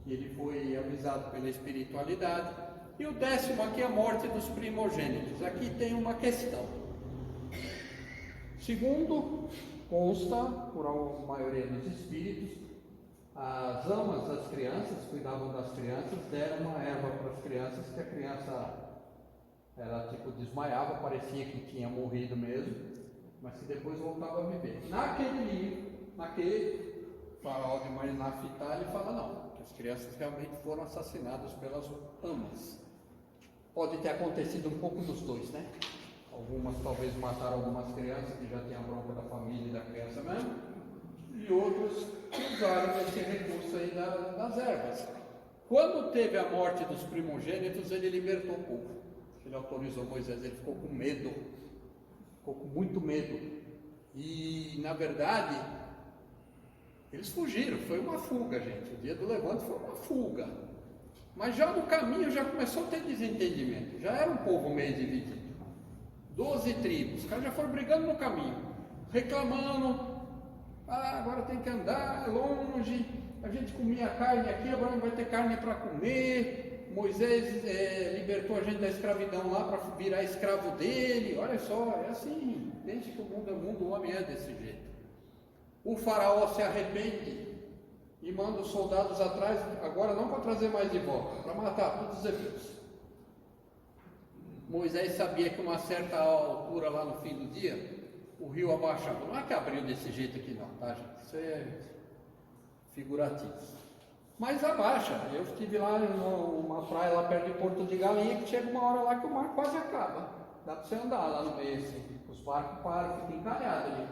Ele foi avisado pela espiritualidade. E o 10º aqui é a morte dos primogênitos. Aqui tem uma questão. Segundo, consta, por a maioria dos espíritos, as amas das crianças, cuidavam das crianças, deram uma erva para as crianças, que a criança, ela tipo desmaiava, parecia que tinha morrido mesmo, mas que depois voltava a viver. Naquele livro, naquele faraó de Marinafitá, ele fala não, que as crianças realmente foram assassinadas pelas amas. Pode ter acontecido um pouco dos dois, né? Algumas talvez mataram algumas crianças que já tinham a bronca da família e da criança mesmo, e outros usaram esse recurso aí das ervas. Quando teve a morte dos primogênitos, ele libertou o povo. Ele autorizou Moisés, ele ficou com medo, ficou com muito medo. E, na verdade, eles fugiram, foi uma fuga, gente. O dia do levante foi uma fuga. Mas já no caminho já começou a ter desentendimento, já era um povo meio dividido. 12 tribos, os caras já foram brigando no caminho, reclamando, agora tem que andar longe, a gente comia carne aqui, agora não vai ter carne para comer. Moisés libertou a gente da escravidão lá para virar escravo dele. Olha só, é assim, desde que o mundo, o homem é desse jeito. O faraó se arrepende e manda os soldados atrás, agora não para trazer mais de volta, para matar todos os hebreus. Moisés sabia que uma certa altura lá no fim do dia, o rio abaixava. Não é que abriu desse jeito aqui não, tá, gente? Isso é figurativo. Mas abaixa. Eu estive lá em uma praia lá perto de Porto de Galinha, que chega uma hora lá que o mar quase acaba. Dá para você andar lá no meio assim. Os barcos param, ficam encalhados ali.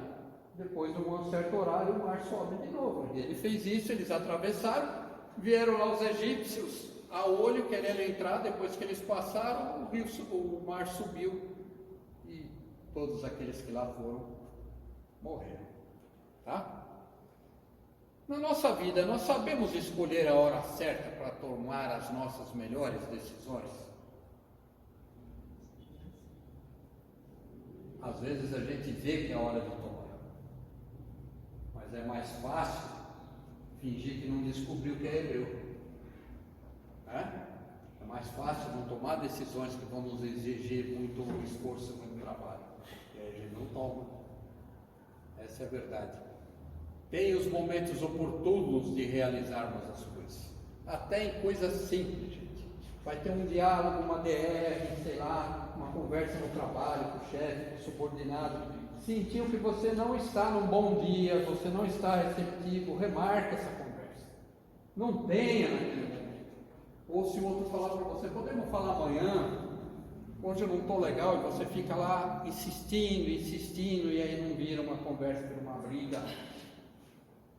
Depois de um certo horário o mar sobe de novo. E ele fez isso, eles atravessaram, vieram lá os egípcios a olho querendo entrar. Depois que eles passaram, o mar subiu e todos aqueles que lá foram morreram. Tá? Na nossa vida, nós sabemos escolher a hora certa para tomar as nossas melhores decisões? Às vezes a gente vê que é a hora de tomar, mas é mais fácil fingir que não descobriu que é hebreu. É mais fácil não tomar decisões que vão nos exigir muito esforço e muito trabalho, e aí a gente não toma. Essa é a verdade. Tem os momentos oportunos de realizarmos as coisas, até em coisas simples, gente. Vai ter um diálogo, uma DR, sei lá, uma conversa no trabalho, com o chefe, com o subordinado. Sentiu que você não está num bom dia, você não está receptivo, remarque essa conversa. Não tenha naquele momento. Ou se o outro falar para você, podemos falar amanhã, hoje eu não estou legal, e você fica lá insistindo, e aí não vira uma conversa, vira uma briga.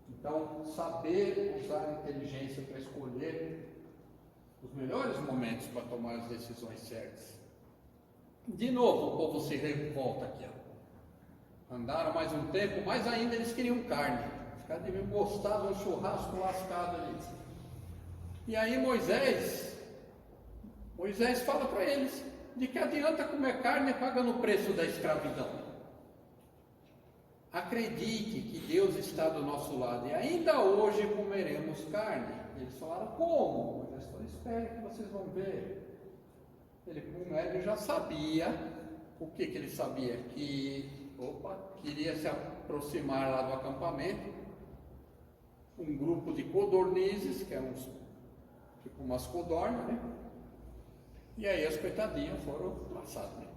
Então, saber usar a inteligência para escolher os melhores momentos para tomar as decisões certas. De novo, o povo se revolta aqui. Ó. Andaram mais um tempo, mas ainda eles queriam carne. Os caras deviam gostar de um churrasco lascado ali. E aí Moisés fala para eles, de que adianta comer carne pagando o preço da escravidão? acredite que Deus está do nosso lado e ainda hoje comeremos carne. Eles falaram, como? Moisés falou, espere que vocês vão ver. Ele já sabia, o que ele sabia? Que, queria se aproximar lá do acampamento, um grupo de codornizes, que eram tipo umas codornas, né? E aí as coitadinhas foram traçadas, né?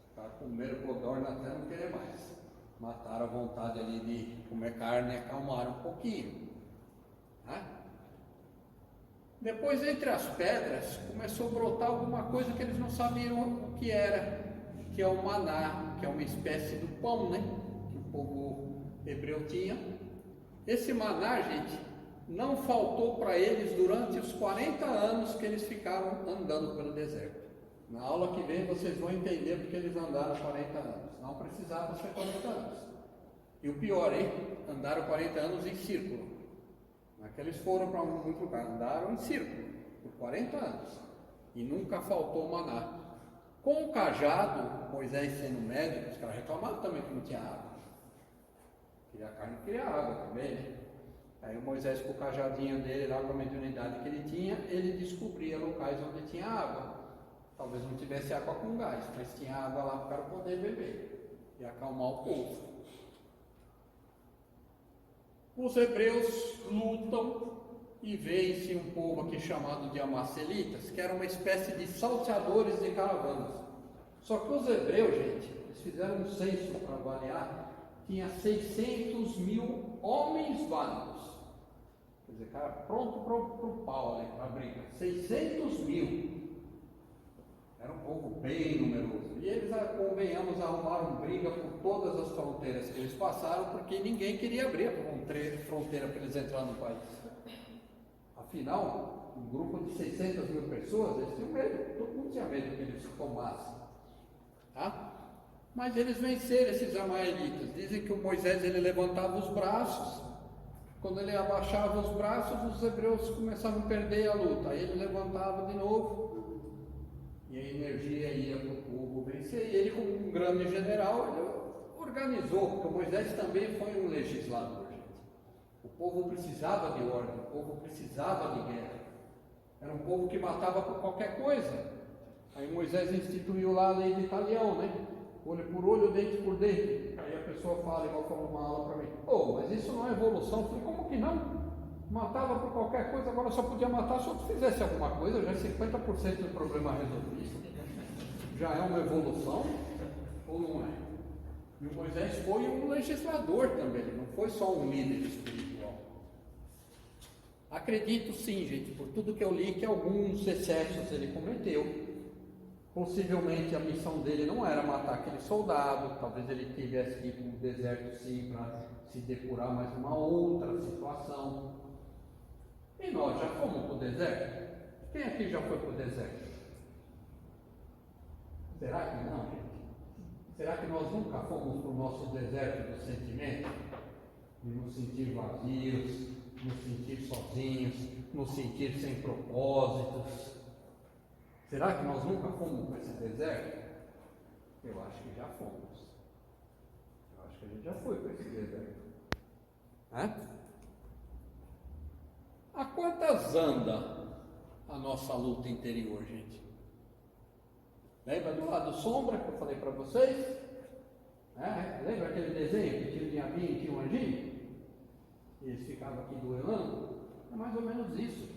Os caras comeram codorna até não querer mais. Mataram a vontade ali de comer carne e acalmaram um pouquinho. Né? Depois, entre as pedras, começou a brotar alguma coisa que eles não sabiam o que era, que é o maná, que é uma espécie do pão, né? Que o povo hebreu tinha. Esse maná, gente, não faltou para eles durante os 40 anos que eles ficaram andando pelo deserto. Na aula que vem vocês vão entender porque eles andaram 40 anos. Não precisava ser 40 anos. E o pior, hein? Andaram 40 anos em círculo. Não é que eles foram para muito lugar, andaram em círculo por 40 anos. E nunca faltou maná. Com o cajado, Moisés sendo médico, os caras reclamaram também que não tinha água. Queria carne, queria água também, né? Aí o Moisés, com o cajadinho dele, lá com a mediunidade que ele tinha, ele descobria locais onde tinha água. Talvez não tivesse água com gás, mas tinha água lá para o cara poder beber e acalmar o povo. Os hebreus lutam e vence um povo aqui chamado de Amacelitas, que era uma espécie de salteadores de caravanas. Só que os hebreus, gente, eles fizeram um censo para avaliar, tinha 600 mil homens válidos. Quer dizer, cara, pronto para o pau ali, para a briga. 600 mil. Era um povo bem numeroso. E eles, convenhamos, arrumaram briga por todas as fronteiras que eles passaram, porque ninguém queria abrir a fronteira para eles entrarem no país. Afinal, um grupo de 600 mil pessoas, eles tinham medo, todo mundo tinha medo que eles tomassem. Tá? Mas eles venceram esses amaelitas. Dizem que o Moisés ele levantava os braços. Quando ele abaixava os braços, os hebreus começavam a perder a luta. Aí ele levantava de novo. E a energia ia para o povo vencer. E ele, como um grande general, ele organizou, porque o Moisés também foi um legislador, gente. O povo precisava de ordem, o povo precisava de guerra. Era um povo que matava por qualquer coisa. Aí Moisés instituiu lá a lei de talião, né? Olho por olho, dente por dente. Aí a pessoa fala, igual falou uma aula para mim, mas isso não é evolução. Eu falei, como que não? Matava por qualquer coisa, agora só podia matar se eu fizesse alguma coisa, já é 50% do problema resolvido. Já é uma evolução ou não é? E o Moisés foi um legislador também, não foi só um líder espiritual. Acredito sim, gente, por tudo que eu li, que alguns excessos ele cometeu. Possivelmente a missão dele não era matar aquele soldado, talvez ele tivesse que ir para o deserto sim, para se depurar mais uma outra situação. E nós já fomos para o deserto? Quem aqui já foi para o deserto? Será que não, gente? Será que nós nunca fomos para o nosso deserto do sentimento? De nos sentir vazios, nos sentir sozinhos, nos sentir sem propósitos? Será que nós nunca fomos para esse deserto? Eu acho que já fomos. Eu acho que a gente já foi para esse deserto. A quantas anda a nossa luta interior, gente? Lembra do lado sombra que eu falei para vocês? Lembra aquele desenho que tinha um diabinho e tinha um anjinho? E eles ficavam aqui duelando? É mais ou menos isso.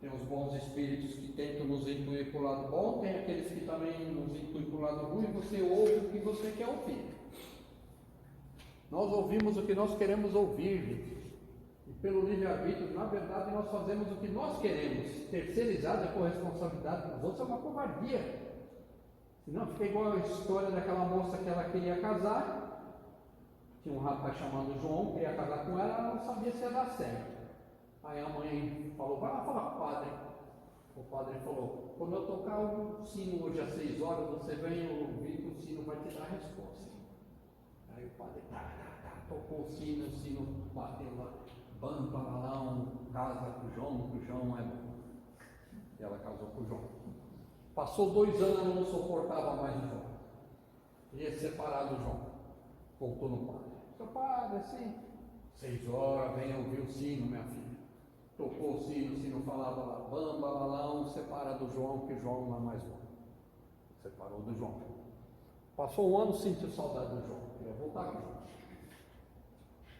Tem os bons espíritos que tentam nos intuir para o lado bom, tem aqueles que também nos intuem para o lado ruim, você ouve o que você quer ouvir. Nós ouvimos o que nós queremos ouvir, gente. E pelo livre-arbítrio, na verdade, nós fazemos o que nós queremos. Terceirizar a corresponsabilidade dos outros é uma covardia. Senão fica igual a história daquela moça que ela queria casar. Tinha um rapaz chamado João, queria casar com ela, ela não sabia se ia dar certo. Aí a mãe falou, vai lá falar com o padre. O padre falou, quando eu tocar o sino hoje às 6 horas, você vem ouvir que o sino vai te dar a resposta. Aí o padre tocou o sino bateu lá, bando para balão, casa com o João é bom. E ela casou com o João. Passou 2 anos, ela não suportava mais o João. Ia separar do João. Voltou no padre. Seu padre, assim, 6 horas, vem ouvir o sino, minha filha. Tocou o sino falava lá, bamba, lalão, separa do João, que João não é mais bom. Separou do João. Passou um ano, sentiu saudade do João, queria voltar com o João.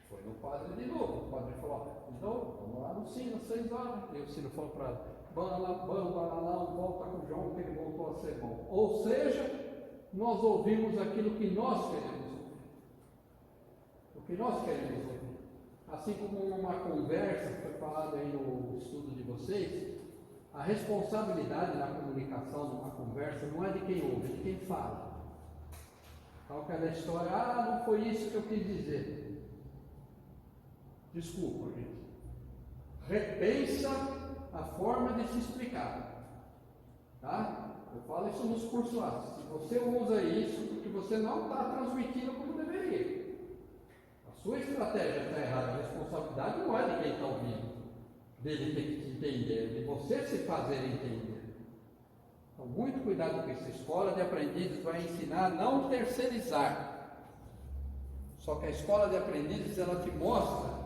Foi no padre de novo. O padre falou, de novo, vamos lá no sino, 6 horas. E o sino falou para ela, bamba, lalão, volta com o João, que ele voltou a ser bom. Ou seja, nós ouvimos aquilo que nós queremos ouvir. O que nós queremos ouvir. Assim como uma conversa, que foi falado aí no estudo de vocês, a responsabilidade na comunicação, numa conversa, não é de quem ouve, é de quem fala. Então, aquela história, não foi isso que eu quis dizer. Desculpa, gente. Repensa a forma de se explicar. Tá? Eu falo isso nos cursos lá. Se você usa isso, porque você não está transmitindo como deveria. A sua estratégia está errada. A responsabilidade não é de quem está ouvindo. Dele ter que te entender, de você se fazer entender. Então, muito cuidado com isso. A escola de aprendizes vai ensinar a não terceirizar. Só que a escola de aprendizes, ela te mostra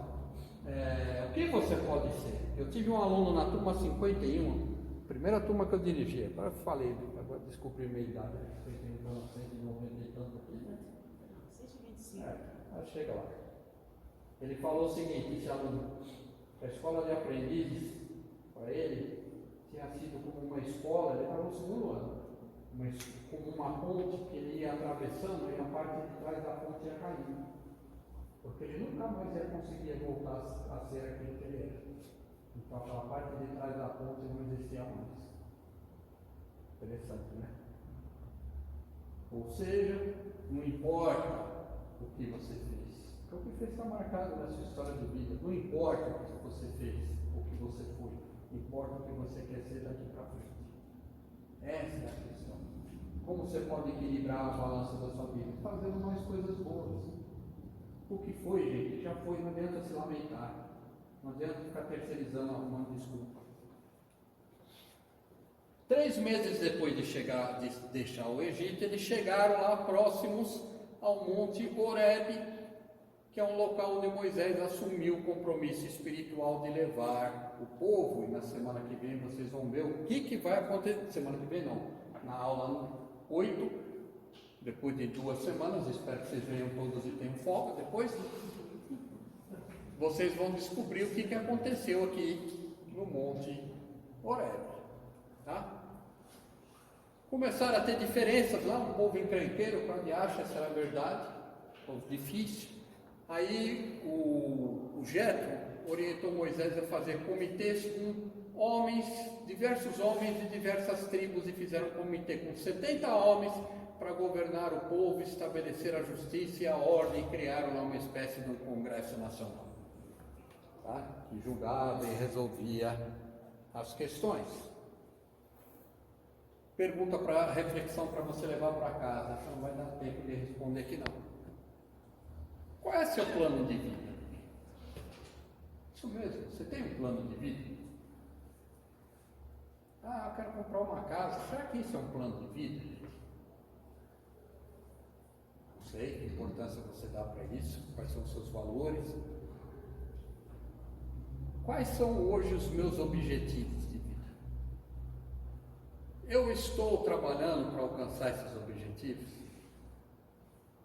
o que você pode ser. Eu tive um aluno na turma 51, primeira turma que eu dirigia. Agora eu falei, agora descobri minha idade. 51, 190 e tanto aqui, né? 125. Chega lá. Ele falou o seguinte, esse aluno, a escola de aprendizes, para ele, tinha sido como uma escola, ele estava no segundo ano, como uma ponte que ele ia atravessando e a parte de trás da ponte ia caindo. Porque ele nunca mais ia conseguir voltar a ser aquilo que ele era. Então aquela parte de trás da ponte não existia mais. Interessante, né? Ou seja, não importa o que você fez. O que fez está marcado na sua história de vida. Não importa o que você fez, o que você foi. Importa o que você quer ser daqui para frente. Essa é a questão. Como você pode equilibrar a balança da sua vida? Fazendo mais coisas boas. O que foi, gente, já foi, não adianta se lamentar. Não adianta ficar terceirizando, arrumando desculpa. 3 meses depois de deixar o Egito, eles chegaram lá próximos ao Monte Horebe, que é um local onde Moisés assumiu o compromisso espiritual de levar o povo. E na semana que vem vocês vão ver o que vai acontecer. Semana que vem não, na aula 8. Depois de 2 semanas, espero que vocês venham todos e tenham folga depois. Vocês vão descobrir o que aconteceu aqui no Monte Horebe. Tá? Começaram a ter diferenças lá, um povo encrenqueiro, quando acha se era verdade, povo difícil. Aí o Jetro orientou Moisés a fazer comitês com homens, diversos homens de diversas tribos, e fizeram um comitê com 70 homens para governar o povo, estabelecer a justiça e a ordem, e criaram lá uma espécie de um congresso nacional, tá? Que julgava e resolvia as questões. Pergunta para reflexão para você levar para casa, você não vai dar tempo de responder aqui não. Qual é seu plano de vida? Isso mesmo, você tem um plano de vida? Eu quero comprar uma casa. Será que isso é um plano de vida, gente? Não sei que importância você dá para isso, quais são os seus valores. Quais são hoje os meus objetivos de vida? Eu estou trabalhando para alcançar esses objetivos?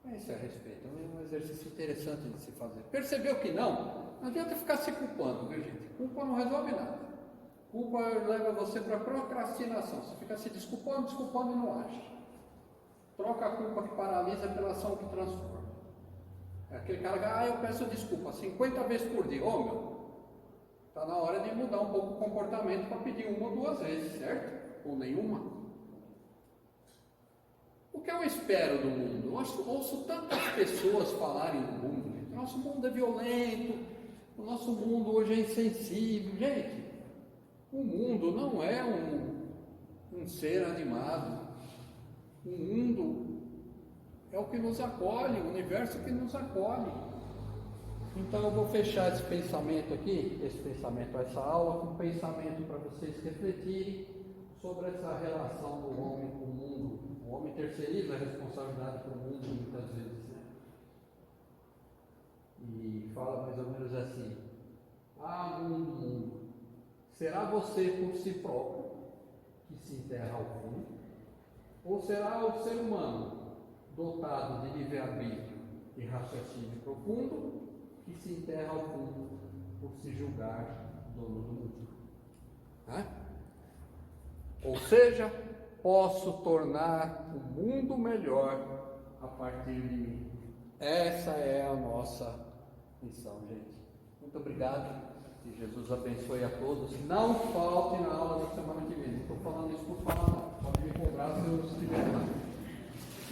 Pense a respeito, é um exercício interessante de se fazer. Percebeu que não? Não adianta ficar se culpando, viu, gente? Culpa não resolve nada. Culpa leva você para procrastinação. Você fica se desculpando e não age. Troca a culpa que paralisa pela ação que transforma. É aquele cara que, eu peço desculpa 50 vezes por dia. Está na hora de mudar um pouco o comportamento para pedir 1 ou 2 vezes, certo? Ou nenhuma. O que eu espero do mundo? Eu ouço tantas pessoas falarem do mundo. Gente. O nosso mundo é violento, o nosso mundo hoje é insensível. Gente, o mundo não é um ser animado. O mundo é o que nos acolhe, o universo que nos acolhe. Então eu vou fechar esse pensamento aqui, essa aula, com um pensamento para vocês refletirem sobre essa relação do homem com o mundo. O homem terceiriza a responsabilidade para o mundo muitas vezes, né? E fala mais ou menos assim: ah, mundo, será você por si próprio que se enterra ao fim? Ou será o ser humano dotado de livre-arbítrio e raciocínio profundo que se enterra ao fundo por se julgar dono do mundo? Ou seja, posso tornar o mundo melhor a partir de mim. Essa é a nossa missão, gente. Muito obrigado. Que Jesus abençoe a todos. Não falte na aula da semana que vem. Não estou falando isso por falar, não. Pode me cobrar se eu estiver lá.